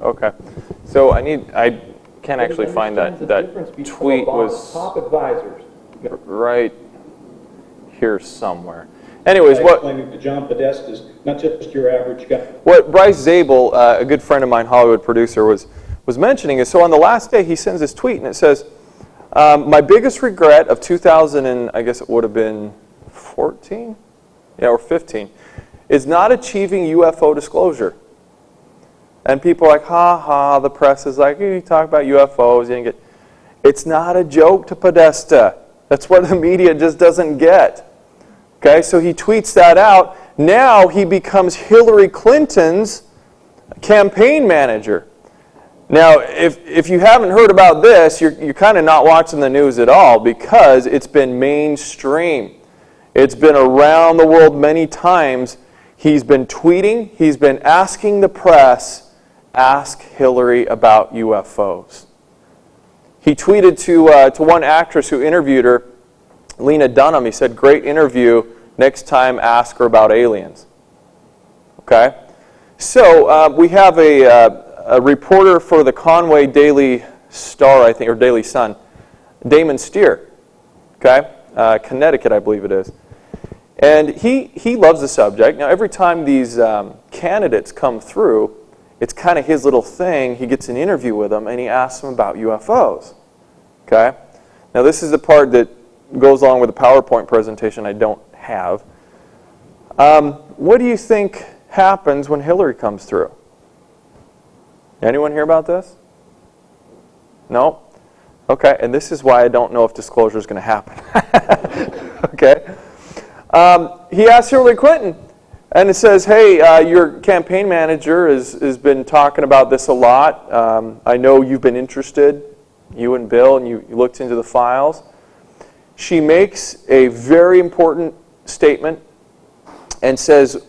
Okay. So I can't actually find that tweet was top advisors. right here somewhere. Anyways, what explaining to John Podesta is not just your average guy. What Bryce Zabel, a good friend of mine, Hollywood producer, was mentioning is, so on the last day he sends this tweet and it says, my biggest regret of 2000 and I guess it would have been 14, or 15, is not achieving UFO disclosure. And people are like, ha ha, the press is like, you talk about UFOs, you didn't get. It's not a joke to Podesta. That's what the media just doesn't get. Okay, so he tweets that out. Now he becomes Hillary Clinton's campaign manager. Now, if you haven't heard about this, you're kind of not watching the news at all, because it's been mainstream. It's been around the world many times. He's been tweeting. He's been asking the press, ask Hillary about UFOs. He tweeted to one actress who interviewed her, Lena Dunham. He said, great interview. Next time, ask her about aliens. Okay? So we have a reporter for the Conway Daily Star, I think, or Daily Sun, Damon Steer. Okay? Connecticut, I believe it is. And he loves the subject. Now, every time these candidates come through, it's kind of his little thing. He gets an interview with them, and he asks them about UFOs. Okay? Now, this is the part that goes along with the PowerPoint presentation I don't have. What do you think happens when Hillary comes through? Anyone hear about this? No? Okay, and this is why I don't know if disclosure is going to happen. Okay? He asks Hillary Clinton, and it says, hey, your campaign manager has been talking about this a lot. I know you've been interested, you and Bill, and you looked into the files. She makes a very important statement and says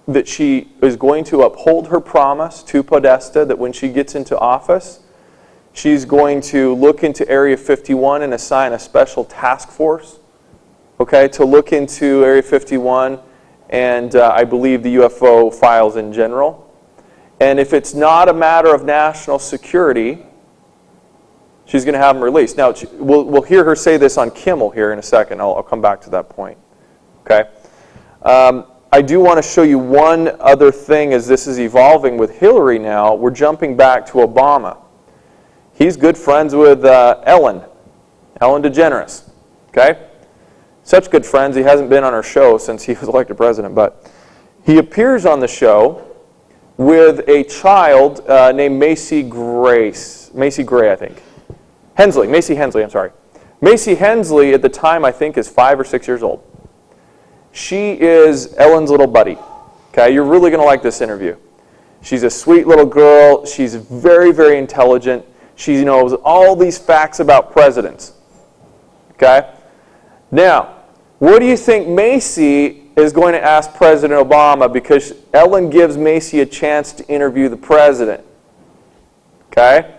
that she is going to uphold her promise to Podesta that when she gets into office, she's going to look into Area 51 and assign a special task force, okay, to look into Area 51 and I believe the UFO files in general. And if it's not a matter of national security, she's going to have them released. Now, we'll hear her say this on Kimmel here in a second. I'll come back to that point. Okay? I do want to show you one other thing as this is evolving with Hillary now. We're jumping back to Obama. He's good friends with Ellen DeGeneres. Okay? Such good friends, he hasn't been on our show since he was elected president, but he appears on the show with a child named Macy Gray, I think. Macy Hensley, I'm sorry. Macy Hensley at the time I think is 5 or 6 years old. She is Ellen's little buddy. Okay, you're really going to like this interview. She's a sweet little girl. She's very, very intelligent. She knows all these facts about presidents. Okay? Now, what do you think Macy is going to ask President Obama, because Ellen gives Macy a chance to interview the president? Okay?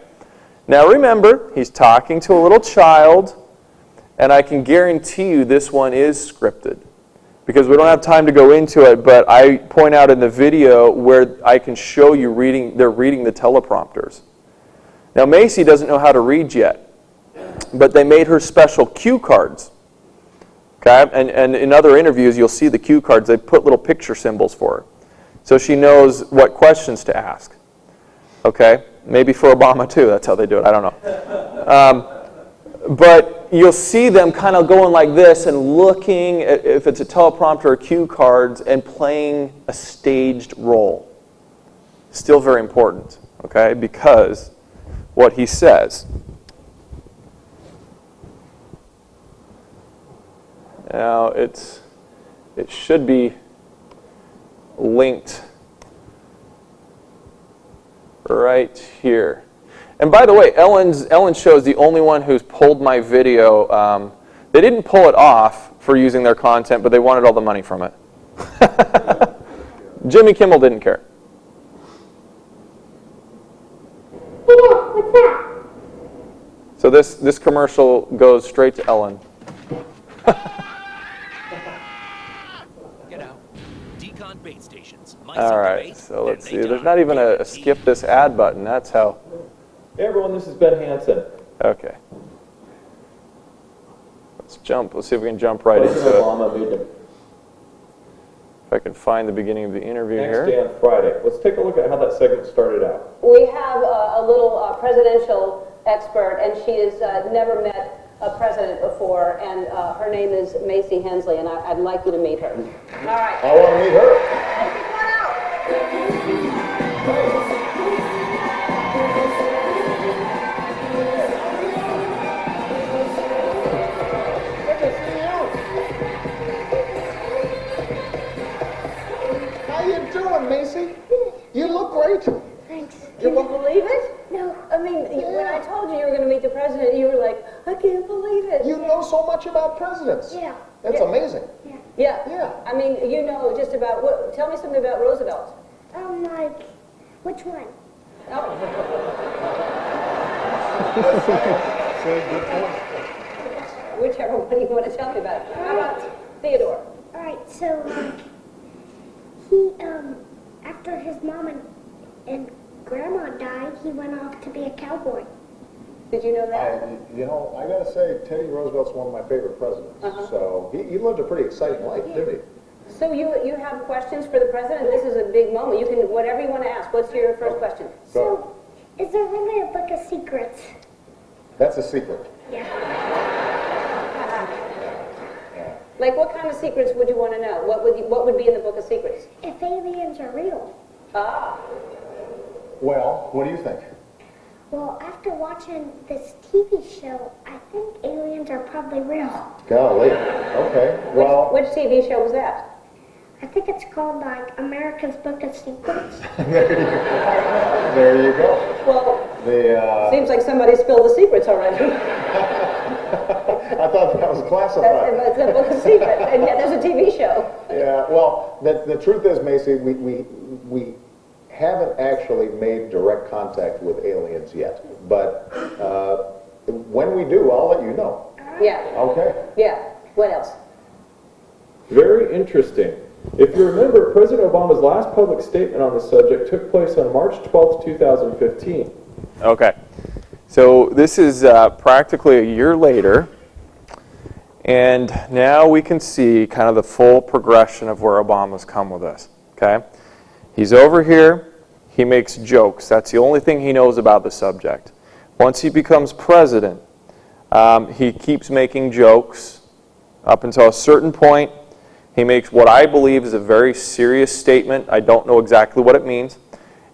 Now remember, he's talking to a little child, and I can guarantee you this one is scripted, because we don't have time to go into it, but I point out in the video where I can show you they're reading the teleprompters. Now Macy doesn't know how to read yet, but they made her special cue cards. Okay? And in other interviews, you'll see the cue cards. They put little picture symbols for her, so she knows what questions to ask. Okay? Maybe for Obama too. That's how they do it. I don't know. But you'll see them kind of going like this and looking at, if it's a teleprompter or cue cards, and playing a staged role. Still very important, okay? Because what he says. Now it should be linked right here. And by the way, Ellen show is the only one who's pulled my video. They didn't pull it off for using their content, but they wanted all the money from it. Jimmy Kimmel didn't care. What's that? So this commercial goes straight to Ellen. Get out. Decon bait stations. All right, so let's see. There's not even a skip this ad button. That's how. Hey everyone, this is Ben Hansen. Okay. Let's jump. Let's see if we can jump right into President it. Obama made them If I can find the beginning of the interview next here. day on Friday. Let's take a look at how that segment started out. We have a little presidential expert, and she has never met a president before, and her name is Macy Hensley, and I'd like you to meet her. All right. I want to meet her. How you doing, Macy? You look great. Thanks. Can you believe it? No. I mean, when I told you you were going to meet the president, you were like, I can't believe it. You know so much about presidents. Yeah. That's amazing. Yeah. Yeah. I mean, you know just about, tell me something about Roosevelt. Like, which one? Oh. Whichever one you want to tell me about. How about Theodore? Alright, so, he, after his mom and grandma died, he went off to be a cowboy. Did you know that? I gotta say, Teddy Roosevelt's one of my favorite presidents. So he lived a pretty exciting life, didn't he? So you have questions for the president? This is a big moment. You can, whatever you want to ask. What's your first question? So, is there really a book of secrets? That's a secret. Yeah. Like, what kind of secrets would you want to know? What would be in the book of secrets? If aliens are real. Ah. Well, what do you think? Well, after watching this TV show, I think aliens are probably real. Golly. Okay. Well. Which TV show was that? I think it's called, like, America's Book of Secrets. There you go. Well, seems like somebody spilled the secrets already. I thought that was classified. It's a book of secrets, and yet there's a TV show. Yeah, well, the truth is, Macy, we haven't actually made direct contact with aliens yet. But when we do, I'll let you know. Yeah. Okay. Yeah. What else? Very interesting. If you remember, President Obama's last public statement on the subject took place on March 12th, 2015. Okay. So this is practically a year later, and now we can see kind of the full progression of where Obama's come with this. Okay? He's over here, he makes jokes. That's the only thing he knows about the subject. Once he becomes president, he keeps making jokes up until a certain point. He makes what I believe is a very serious statement. I don't know exactly what it means.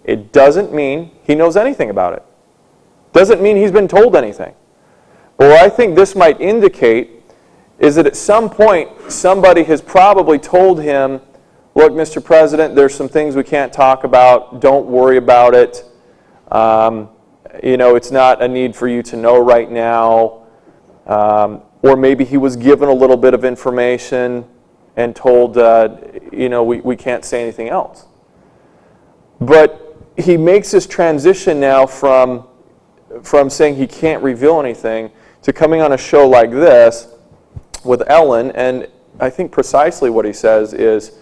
It doesn't mean he knows anything about it. Doesn't mean he's been told anything. But what I think this might indicate is that at some point somebody has probably told him look, Mr. President, there's some things we can't talk about. Don't worry about it. It's not a need for you to know right now. Or maybe he was given a little bit of information and told, we can't say anything else. But he makes this transition now from saying he can't reveal anything to coming on a show like this with Ellen, and I think precisely what he says is,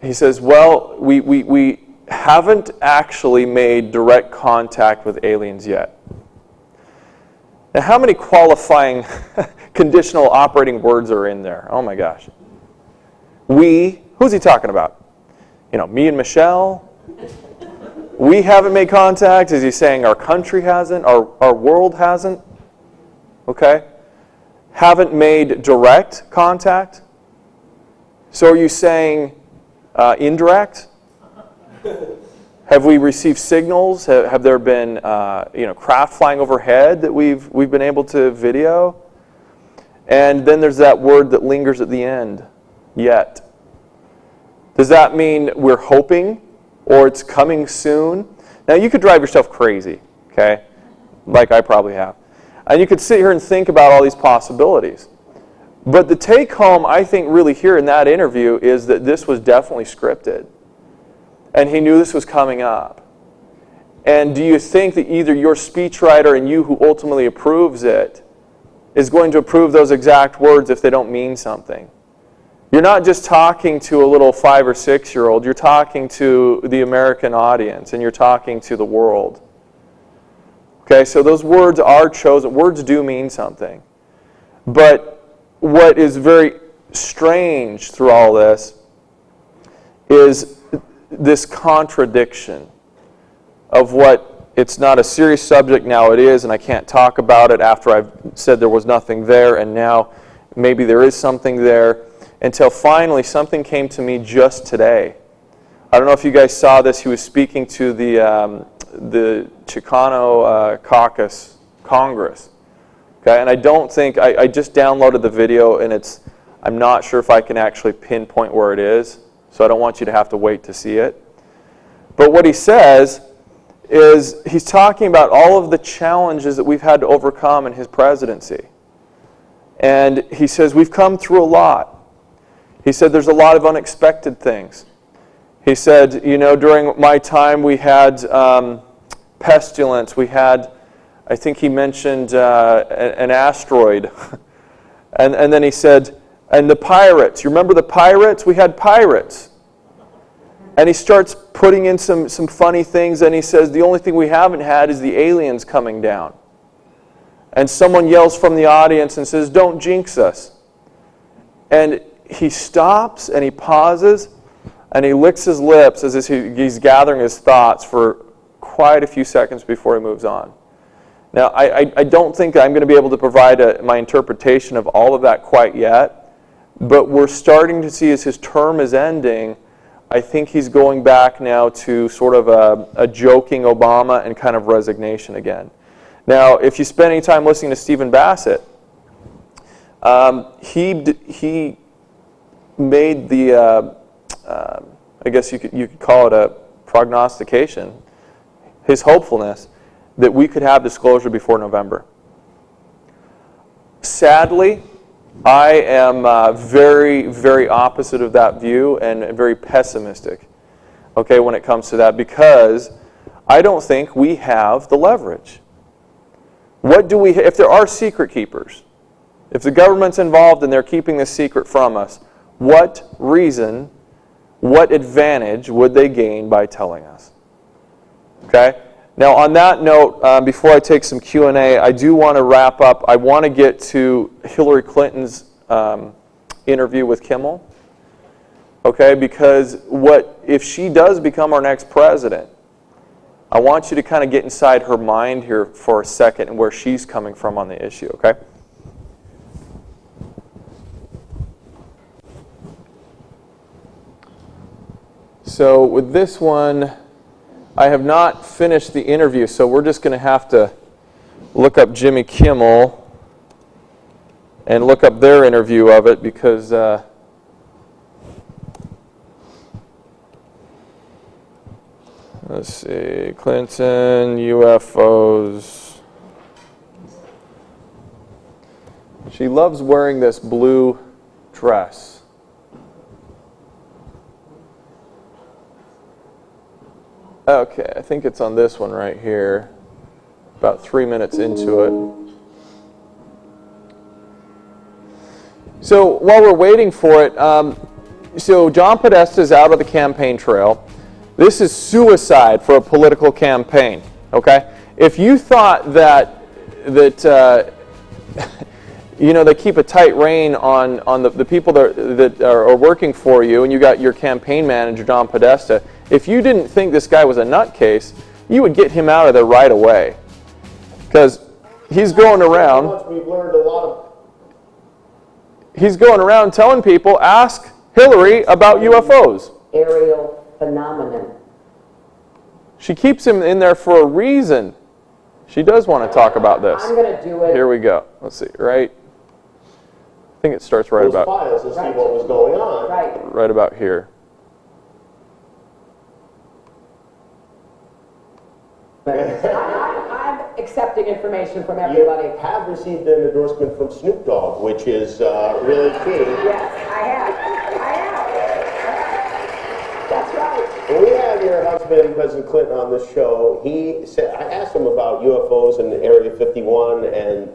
he says, well, we haven't actually made direct contact with aliens yet. Now, how many qualifying conditional operating words are in there? Oh my gosh. Who's he talking about? Me and Michelle? We haven't made contact? Is he saying our country hasn't? Our world hasn't? Okay. Haven't made direct contact? So are you saying indirect? Have we received signals? Have there been craft flying overhead that we've been able to video? And then there's that word that lingers at the end, yet. Does that mean we're hoping or it's coming soon? Now you could drive yourself crazy, okay? Like I probably have. And you could sit here and think about all these possibilities. But the take home, I think, really here in that interview is that this was definitely scripted. And he knew this was coming up. And do you think that either your speechwriter and you who ultimately approves it is going to approve those exact words if they don't mean something? You're not just talking to a little 5 or 6-year-old. You're talking to the American audience, and you're talking to the world. Okay, so those words are chosen. Words do mean something. But what is very strange through all this is this contradiction of what it's not a serious subject, now it is, and I can't talk about it after I've said there was nothing there, and now maybe there is something there, until finally something came to me just today. I don't know if you guys saw this. He was speaking to the Chicano Caucus Congress. Okay, and I don't think, I just downloaded the video, and I'm not sure if I can actually pinpoint where it is, so I don't want you to have to wait to see it. But what he says is he's talking about all of the challenges that we've had to overcome in his presidency. And he says, we've come through a lot. He said, there's a lot of unexpected things. He said, during my time we had pestilence, we had, I think he mentioned an asteroid. and then he said, and the pirates. You remember the pirates? We had pirates. And he starts putting in some funny things, and he says, the only thing we haven't had is the aliens coming down. And someone yells from the audience and says, don't jinx us. And he stops, and he pauses, and he licks his lips as he's gathering his thoughts for quite a few seconds before he moves on. Now, I don't think I'm going to be able to provide my interpretation of all of that quite yet, but we're starting to see as his term is ending, I think he's going back now to sort of a joking Obama and kind of resignation again. Now, if you spend any time listening to Stephen Bassett, he made the, I guess you could call it a prognostication, his hopefulness that we could have disclosure before November. Sadly, I am very, very opposite of that view and very pessimistic, okay, when it comes to that, because I don't think we have the leverage. What do we, if there are secret keepers, if the government's involved and they're keeping this secret from us, what reason, what advantage would they gain by telling us? Okay? Now, on that note, before I take some Q&A, I do want to wrap up. I want to get to Hillary Clinton's interview with Kimmel. Okay? Because if she does become our next president, I want you to kind of get inside her mind here for a second and where she's coming from on the issue, okay? So with this one, I have not finished the interview, so we're just going to have to look up Jimmy Kimmel and look up their interview of it because Let's see, Clinton, UFOs. She loves wearing this blue dress. Okay, I think it's on this one right here. About 3 minutes into it. So while we're waiting for it, so John Podesta is out of the campaign trail. This is suicide for a political campaign, okay? If you thought that you know, they keep a tight rein on the people that are working for you, and you got your campaign manager, John Podesta, if you didn't think this guy was a nutcase, you would get him out of there right away. Because he's going around, We've learned a lot of. he's going around telling people, ask Hillary about UFOs. Aerial phenomenon. She keeps him in there for a reason. She does want to talk about this. I'm going to do it. Here we go. Let's see, right? I think it starts right Those about files and see what was going on. right about here. I'm accepting information from everybody. You have received an endorsement from Snoop Dogg, which is really key. Yes, I have. That's right. When we had your husband, President Clinton, on this show, he said, I asked him about UFOs in Area 51, and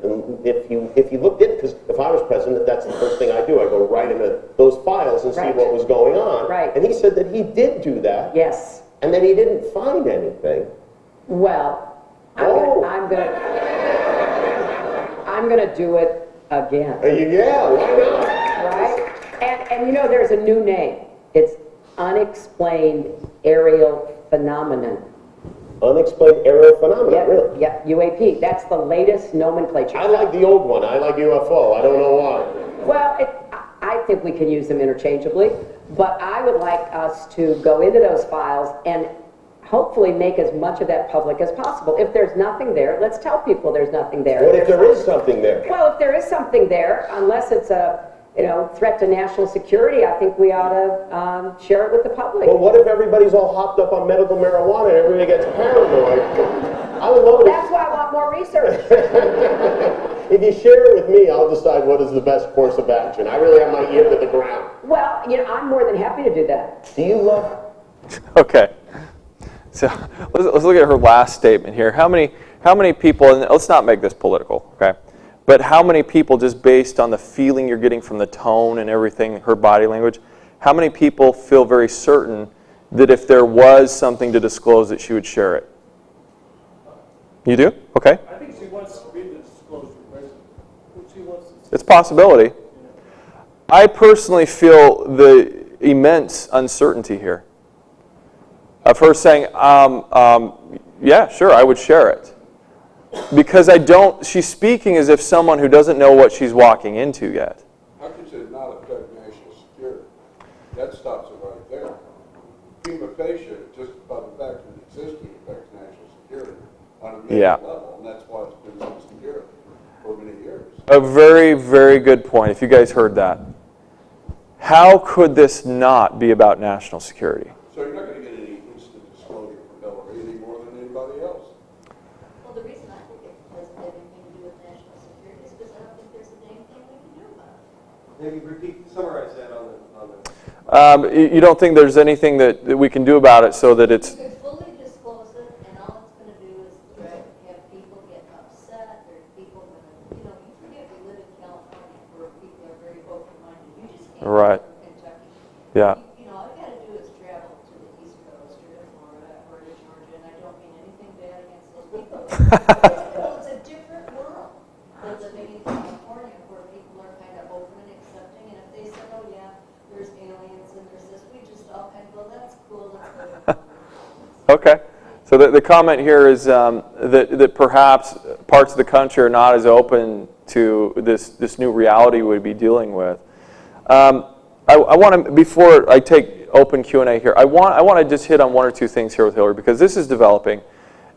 if you looked in, because if I was president, that's the first thing I do. I go right into those files and see what was going on. Right. And he said that he did do that. Yes. And that he didn't find anything. Well, I'm gonna do it again. Yeah, why not? Right? And you know, there's a new name. It's unexplained aerial phenomenon. Unexplained aerial phenomenon, Yeah, really? yeah, UAP. That's the latest nomenclature. I like the old one. I like UFO. I don't know why. Well, I think we can use them interchangeably, but I would like us to go into those files and hopefully make as much of that public as possible. If there's nothing there, let's tell people there's nothing there. What if there is something there? Well, if there is something there, unless it's a threat to national security, I think we ought to share it with the public. Well, what if everybody's all hopped up on medical marijuana and everybody gets paranoid? I would love it. That's why I want more research. If you share it with me, I'll decide what is the best course of action. I really have my ear to the ground. Well, I'm more than happy to do that. Do you love... Okay. So let's look at her last statement here. How many people, and let's not make this political, okay? But how many people, just based on the feeling you're getting from the tone and everything, her body language, how many people feel very certain that if there was something to disclose that she would share it? You do? Okay. I think she wants to read the disclosure, President. She wants to... It's a possibility. I personally feel the immense uncertainty here of her saying, yeah, sure, I would share it. Because she's speaking as if someone who doesn't know what she's walking into yet. How could it not affect national security? That stops it right there. Prima facie, just by the fact that it exists, it affects national security on a major level, and that's why it's been secure for many years. A very, very good point, if you guys heard that. How could this not be about national security? So you're not going to get any instant disclosure from Hillary any more than anybody else. Well, the reason I think it doesn't have anything to do with national security is because I don't think there's a dang thing we can do about it. Maybe summarize that on the... You don't think there's anything that we can do about it so that it's... You could fully disclose it, and all it's going to do is have people get upset. There's people going to, you forget we live in California where people are very open-minded. You just can't Right. go to Kentucky. Yeah. All you got to do is travel to the East Coast or to Florida or to Georgia, and I don't mean anything bad against those people. It's a different world than living in California where people are kind of open and accepting, and if they say, oh yeah, there's aliens and there's this, we just all kind of go, that's cool, let's go. Okay. So the comment here is that perhaps parts of the country are not as open to this new reality we'd be dealing with. I want to, before I take open Q&A here, I want to just hit on one or two things here with Hillary because this is developing.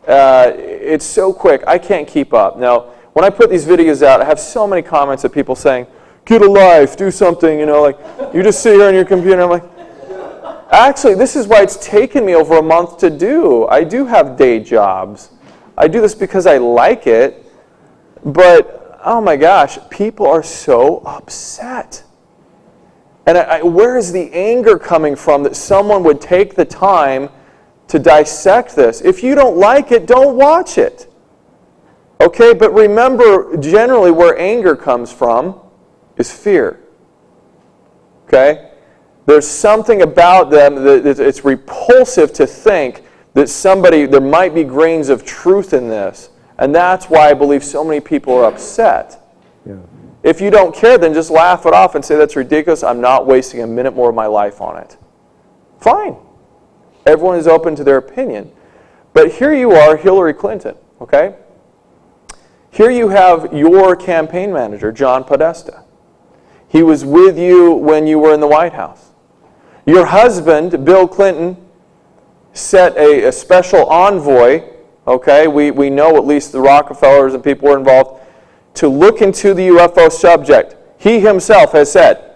It's so quick, I can't keep up. Now, when I put these videos out, I have so many comments of people saying, get a life, do something, like, you just sit here on your computer. I'm like, Actually, this is why it's taken me over a month to do. I do have day jobs. I do this because I like it. But, oh my gosh, people are so upset. And where is the anger coming from that someone would take the time to dissect this? If you don't like it, don't watch it. Okay, but remember, generally where anger comes from is fear. Okay? There's something about them that it's repulsive to think that there might be grains of truth in this. And that's why I believe so many people are upset. Yeah. If you don't care, then just laugh it off and say, that's ridiculous. I'm not wasting a minute more of my life on it. Fine. Everyone is open to their opinion. But here you are, Hillary Clinton, okay? Here you have your campaign manager, John Podesta. He was with you when you were in the White House. Your husband, Bill Clinton, set a special envoy, okay? We know at least the Rockefellers and people were involved, to look into the UFO subject. He himself has said,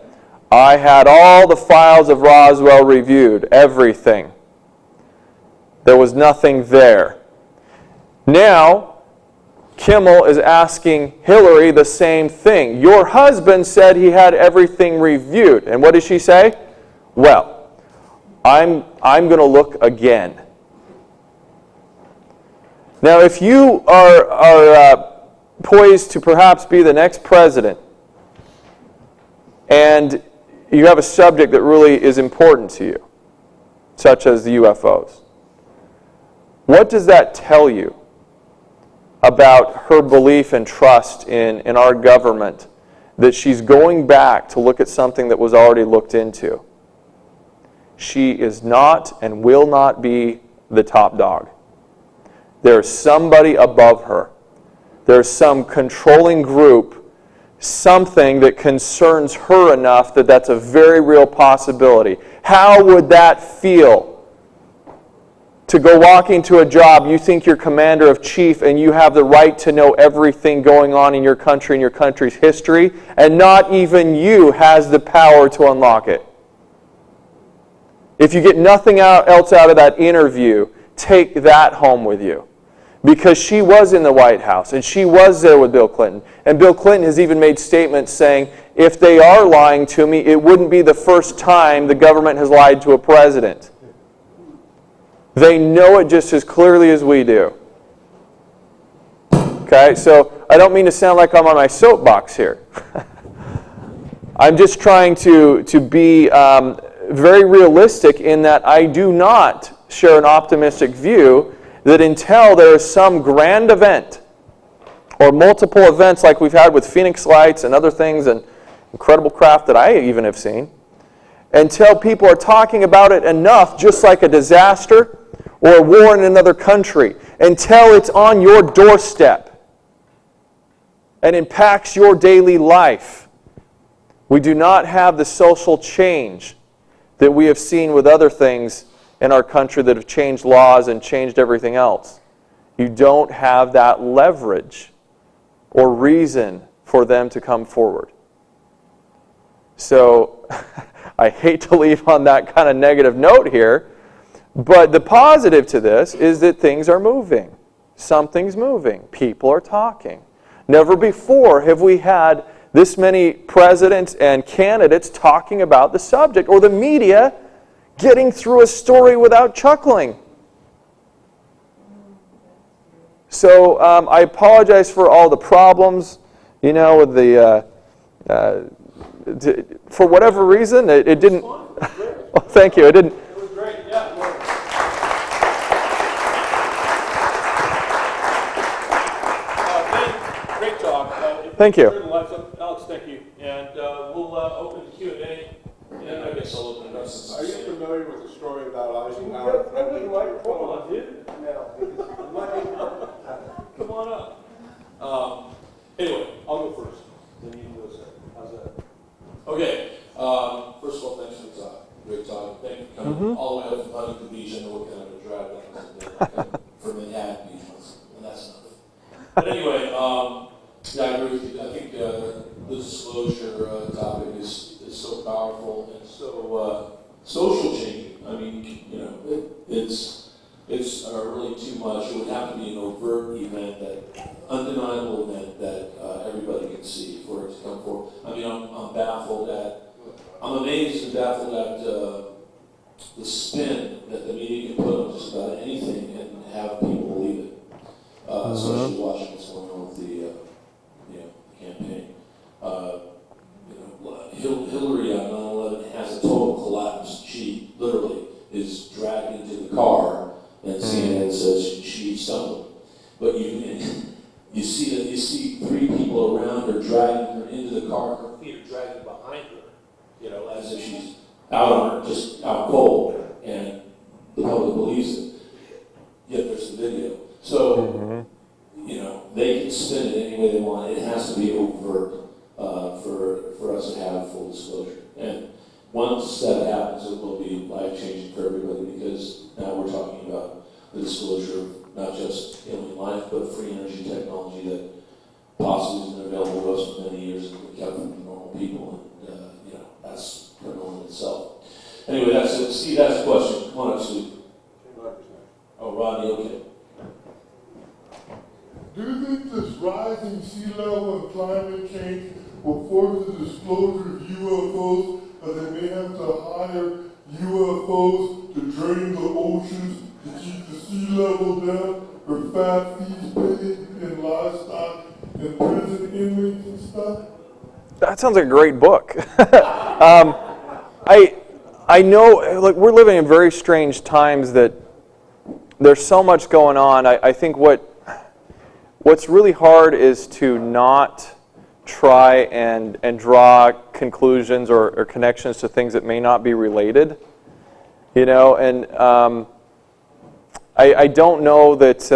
I had all the files of Roswell reviewed, everything. There was nothing there. Now, Kimmel is asking Hillary the same thing. Your husband said he had everything reviewed. And what does she say? Well, I'm going to look again. Now, if you are poised to perhaps be the next president, and you have a subject that really is important to you, such as the UFOs, what does that tell you about her belief and trust in our government, that she's going back to look at something that was already looked into? She is not and will not be the top dog. There's somebody above her. There's some controlling group, something that concerns her enough that that's a very real possibility. How would that feel? To go walking to a job, you think you're commander of chief and you have the right to know everything going on in your country and your country's history, and not even you has the power to unlock it. If you get nothing else out of that interview, take that home with you. Because she was in the White House, and she was there with Bill Clinton. And Bill Clinton has even made statements saying, if they are lying to me, it wouldn't be the first time the government has lied to a president. They know it just as clearly as we do. Okay, so I don't mean to sound like I'm on my soapbox here. I'm just trying to be very realistic in that I do not share an optimistic view that until there is some grand event or multiple events like we've had with Phoenix Lights and other things and incredible craft that I even have seen, until people are talking about it enough, just like a disaster or a war in another country, until it's on your doorstep and impacts your daily life, we do not have the social change that we have seen with other things in our country that have changed laws and changed everything else. You don't have that leverage or reason for them to come forward. So I hate to leave on that kind of negative note here, but the positive to this is that things are moving. Something's moving. People are talking. Never before have we had this many presidents and candidates talking about the subject, or the media getting through a story without chuckling. So I apologize for all the problems, with the, for whatever reason, it didn't, well, thank you, it didn't. It was great, yeah. Ben, great talk. Thank you. Alex, thank you. And we'll open the Q&A. And I guess I'll open it up. Are you familiar with the story about Eisenhower? Come on, dude. Come on up. Anyway, I'll go first. Then you can go second. How's that? Okay. First of all, thanks for the talk. Great talk. Thank you for coming all the way up from Huntington Beach. I know what kind of a drive that was from Manhattan Beach, and that's nothing. But anyway, yeah, I agree with you. I think the disclosure topic is so powerful and so social changing. I mean, you know, it's really too much. It would have to be an overt event, that undeniable event that everybody can see for it to come forward. I mean, I'm baffled at, I'm amazed and baffled at the spin that the media can put on just about anything and have people believe it. Especially watching what's going on with the campaign. Hillary on 9/11 has a total collapse. She literally is dragged into the car, and CNN says she stumbled. But you see three people around her dragging her into the car. Her feet are dragging behind her, as if she's just out cold, and the public believes it. Yet there's the video. So, they can spin it any way they want. It has to be overt for us to have full disclosure. And once that happens, it will be life-changing for everybody, because now we're talking about the disclosure of not just alien life, but free energy technology that possibly has been available to us for many years and kept from normal people. And, that's criminal in itself. Anyway, that's it. Steve, that's the question. Come on up, Steve. Oh, Rodney, okay. Do you think this rising sea level and climate change will force the disclosure of UFOs, or they may have to hire UFOs to drain the oceans to keep the sea level down, or fat fees paid in livestock and prison inmates and stuff? That sounds like a great book. I know, like, we're living in very strange times that there's so much going on. I think what's really hard is to not try and draw conclusions or connections to things that may not be related, and I don't know that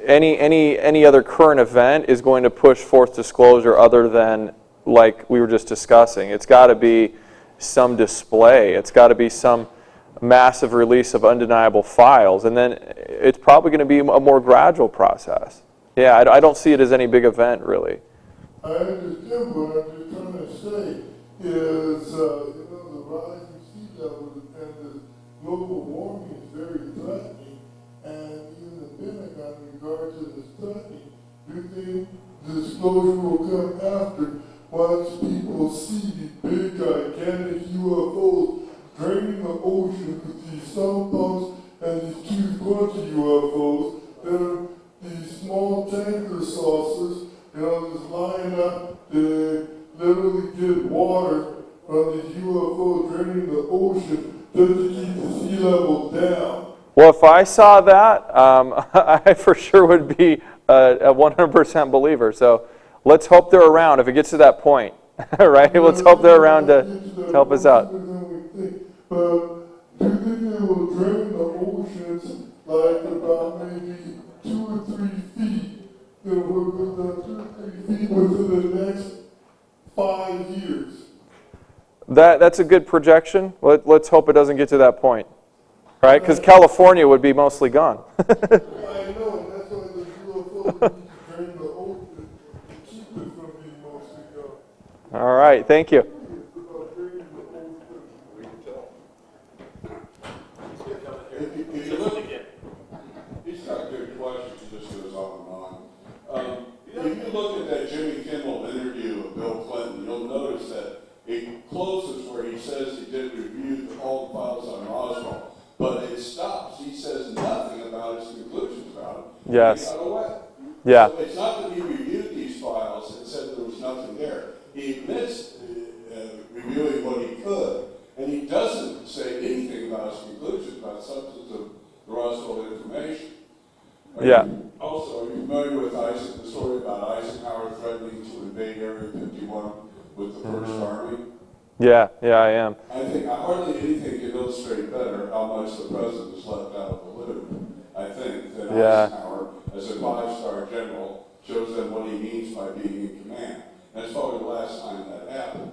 any other current event is going to push forth disclosure other than, like we were just discussing. It's got to be some display. It's got to be some massive release of undeniable files, and then it's probably going to be a more gradual process. Yeah, I don't see it as any big event, really. I understand what I'm just trying to say is, the rising sea level and the global warming is very threatening, and even the Pentagon, in regard to the threatening, do you think the disclosure will come after once people see these big, gigantic UFOs draining the ocean with these cell pumps and these huge bunch of UFOs that are these small tanker saucers, just lying up to literally get water from these UFOs draining the ocean just to keep the sea level down? Well, if I saw that, I for sure would be a 100% believer. So let's hope they're around if it gets to that point, right? Let's hope they're around to help us out. But do you think they will drain the oceans like about maybe 2 or 3 feet? We're going to 2 or 3 feet within the next 5 years. That's a good projection. Let's hope it doesn't get to that point, right? Because California would be mostly gone. I know, and that's why the UFOs need to drain the ocean to keep it from being mostly gone. All right, thank you. He's got a good question. He just goes on and on. If you look at that Jimmy Kimmel interview of Bill Clinton, you'll notice that it closes where he says he did review all the files on Roswell, but it stops. He says nothing about his conclusions about it. Yes. He got away. Yeah. So it's not that he reviewed these files and said there was nothing there. He admits reviewing what he could, and he doesn't say anything about his conclusions about substance of the Roswell information. Are you familiar with the story about Eisenhower threatening to invade Area 51 with the First Army? Yeah, I am. I think hardly anything can illustrate better how much the president has left out of the loop. I think that Eisenhower, as a 5-star general, shows them what he means by being in command. And it's probably the last time that happened.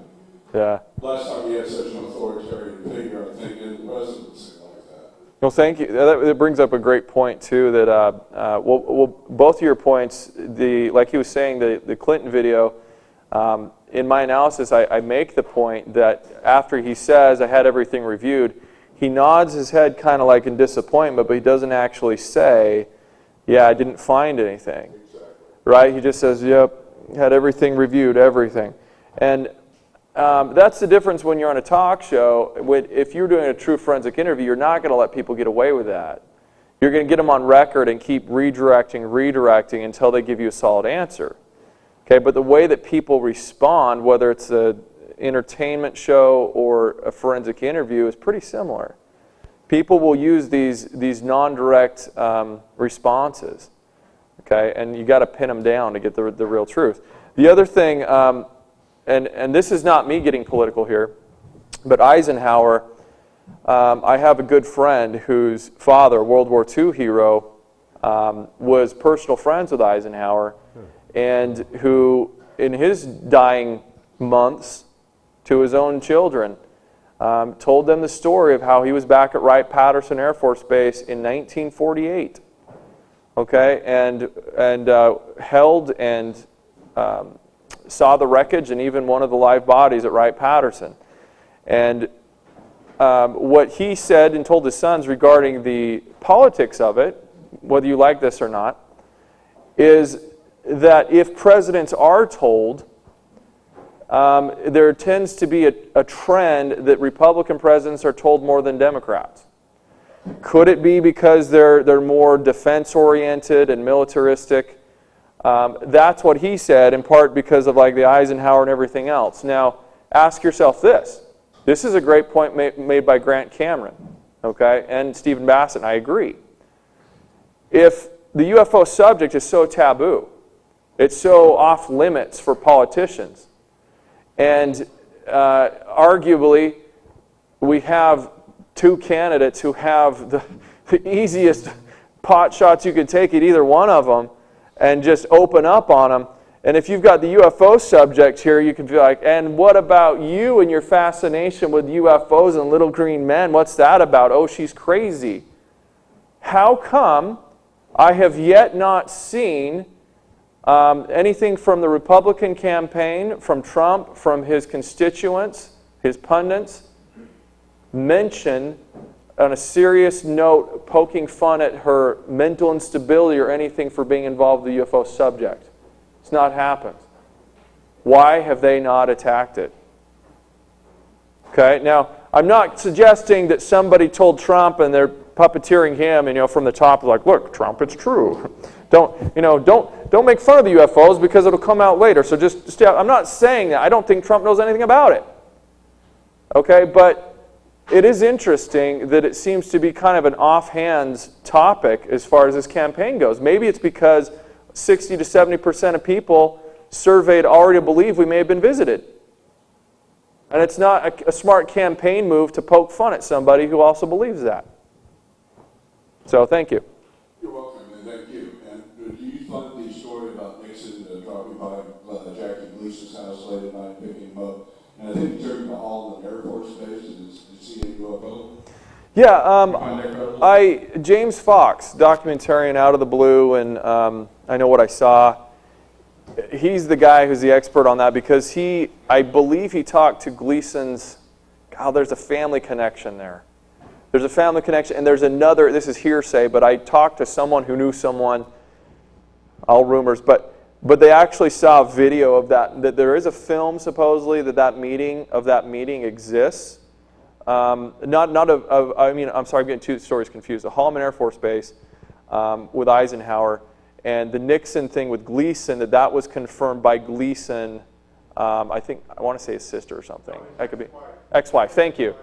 Yeah. Last time we had such an authoritarian figure, I think, in the presidency like that. Well, thank you. That brings up a great point too. That both of your points, like he was saying, the Clinton video. In my analysis, I make the point that after he says I had everything reviewed, he nods his head kind of like in disappointment, but he doesn't actually say, yeah, I didn't find anything. Exactly. Right? He just says, yep, had everything reviewed, everything. And that's the difference when you're on a talk show. If you're doing a true forensic interview, you're not going to let people get away with that. You're going to get them on record and keep redirecting until they give you a solid answer. Okay, but the way that people respond, whether it's an entertainment show or a forensic interview, is pretty similar. People will use these non-direct responses. Okay, and you got to pin them down to get the real truth. The other thing, and this is not me getting political here, but Eisenhower, I have a good friend whose father, World War II hero, was personal friends with Eisenhower, and who, in his dying months, to his own children, told them the story of how he was back at Wright-Patterson Air Force Base in 1948. Okay, and held and saw the wreckage and even one of the live bodies at Wright-Patterson. And what he said and told his sons regarding the politics of it, whether you like this or not, is that if presidents are told, there tends to be a trend that Republican presidents are told more than Democrats. Could it be because they're more defense-oriented and militaristic? That's what he said, in part because of like the Eisenhower and everything else. Now, ask yourself this. This is a great point made by Grant Cameron, okay, and Stephen Bassett, and I agree. If the UFO subject is so taboo, it's so off limits for politicians, and arguably we have two candidates who have the easiest pot shots you could take at either one of them and just open up on them. And if you've got the UFO subject here, you can be like, and what about you and your fascination with UFOs and little green men? What's that about? Oh, she's crazy. How come I have yet not seen anything from the Republican campaign, from Trump, from his constituents, his pundits, mention on a serious note poking fun at her mental instability or anything for being involved with the UFO subject? It's not happened. Why have they not attacked it? Okay, now I'm not suggesting that somebody told Trump and they're puppeteering him, and from the top, like, look, Trump, it's true. Don't make fun of the UFOs because it'll come out later. So just stay out. I'm not saying that. I don't think Trump knows anything about it. Okay, but it is interesting that it seems to be kind of an offhand topic as far as this campaign goes. Maybe it's because 60 to 70% of people surveyed already believe we may have been visited. And it's not a smart campaign move to poke fun at somebody who also believes that. So thank you. You're welcome, and thank you. And do you find the story about Nixon dropping by Jackie Gleason's house late at night, picking him up? And I think he turned to Holland Air Force Base to see a UFO. Yeah, James Fox, documentarian Out of the Blue, and I Know What I Saw. He's the guy who's the expert on that because I believe he talked to Gleason's. God, there's a family connection there. There's a family connection, and there's another. This is hearsay, but I talked to someone who knew someone. All rumors, but they actually saw a video of that. That there is a film supposedly that meeting exists. I'm sorry, I'm getting two stories confused. The Holloman Air Force Base with Eisenhower, and the Nixon thing with Gleason, that was confirmed by Gleason, I want to say his sister or something. That could be ex-wife. Thank you.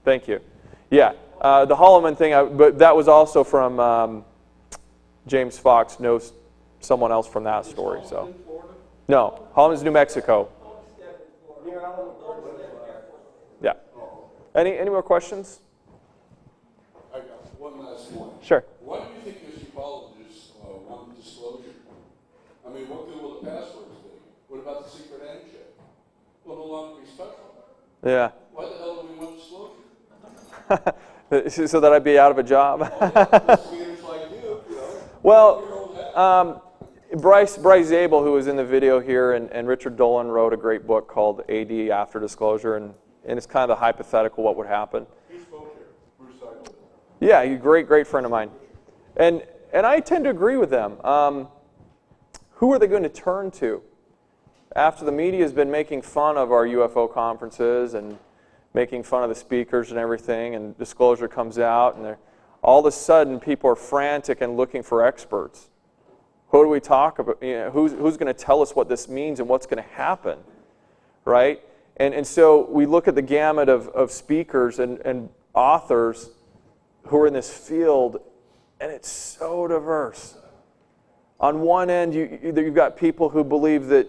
Thank you. Yeah, the Holloman thing, but that was also from James Fox knows someone else from that story. So, no, Holloman's New Mexico. Yeah. Any more questions? I got one last one. Sure. Why do you think Mr. Apologists want disclosure? I mean, what good will the passwords be? What about the secret handshake? Will no longer be special. Yeah. Why the hell do we want disclosure? So that I'd be out of a job. Well, Bryce Zabel, who was in the video here, and Richard Dolan wrote a great book called AD After Disclosure, and and it's kind of the hypothetical what would happen. He spoke here, Bruce Seidel. Yeah, he's a great friend of mine. And I tend to agree with them. Who are they going to turn to? After the media has been making fun of our UFO conferences and making fun of the speakers and everything, and disclosure comes out, and all of a sudden people are frantic and looking for experts. Who do we talk about? Who's going to tell us what this means and what's going to happen, right? And so we look at the gamut of speakers and authors who are in this field, and it's so diverse. On one end, you've got people who believe that,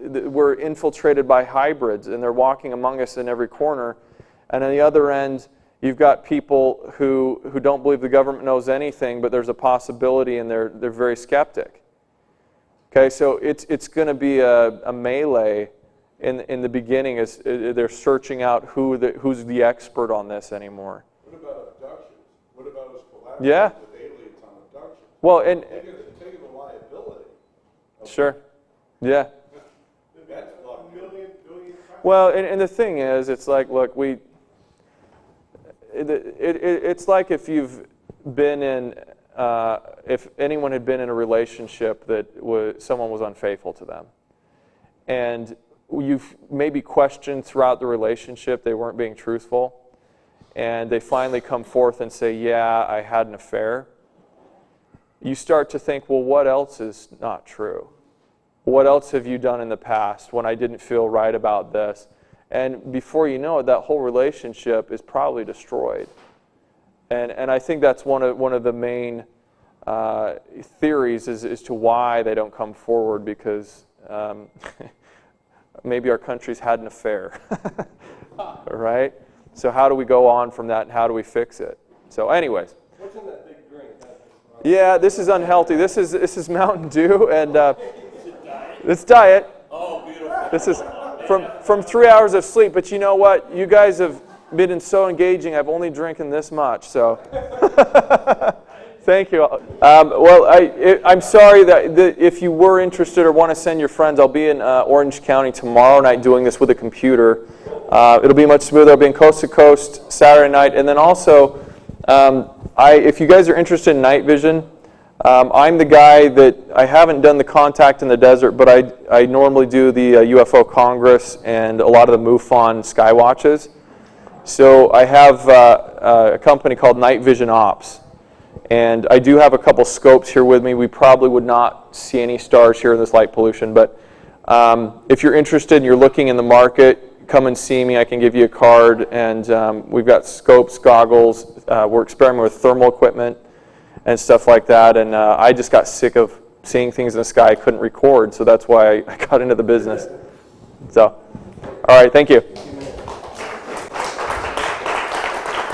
we're infiltrated by hybrids and they're walking among us in every corner. And on the other end, you've got people who don't believe the government knows anything, but there's a possibility and they're very skeptic. Okay, so it's going to be a melee in the beginning as they're searching out who's the expert on this anymore. What about abductions? What about us collaborating with aliens on abductions? Well, and taking the liability. Sure. Yeah. That's $1 million, billion. Well, and the thing is, it's like, look, it's like if you've been in, if anyone had been in a relationship that someone was unfaithful to them, and you've maybe questioned throughout the relationship they weren't being truthful, and they finally come forth and say, yeah, I had an affair. You start to think, well, what else is not true? What else have you done in the past when I didn't feel right about this? And before you know it, that whole relationship is probably destroyed. And I think that's one of the main theories as to why they don't come forward, because maybe our country's had an affair, right? So how do we go on from that, and how do we fix it? So anyways. What's in that big drink? Yeah, this is unhealthy. This is Mountain Dew, and it's diet. Oh, beautiful. This is from 3 hours of sleep. But you know what? You guys have been so engaging. I've only drinking this much, so thank you. Well, I'm sorry that if you were interested or want to send your friends, I'll be in Orange County tomorrow night doing this with a computer. It'll be much smoother. I'll be in Coast to Coast Saturday night, and then also, if you guys are interested in night vision, I'm the guy that I haven't done the Contact in the Desert, but I normally do the UFO Congress and a lot of the MUFON sky watches. So I have a company called Night Vision Ops, and I do have a couple scopes here with me. We probably would not see any stars here in this light pollution, but if you're interested and you're looking in the market, come and see me. I can give you a card, and we've got scopes, goggles. We're experimenting with thermal equipment and stuff like that, and I just got sick of seeing things in the sky I couldn't record, so that's why I got into the business. So, all right, thank you.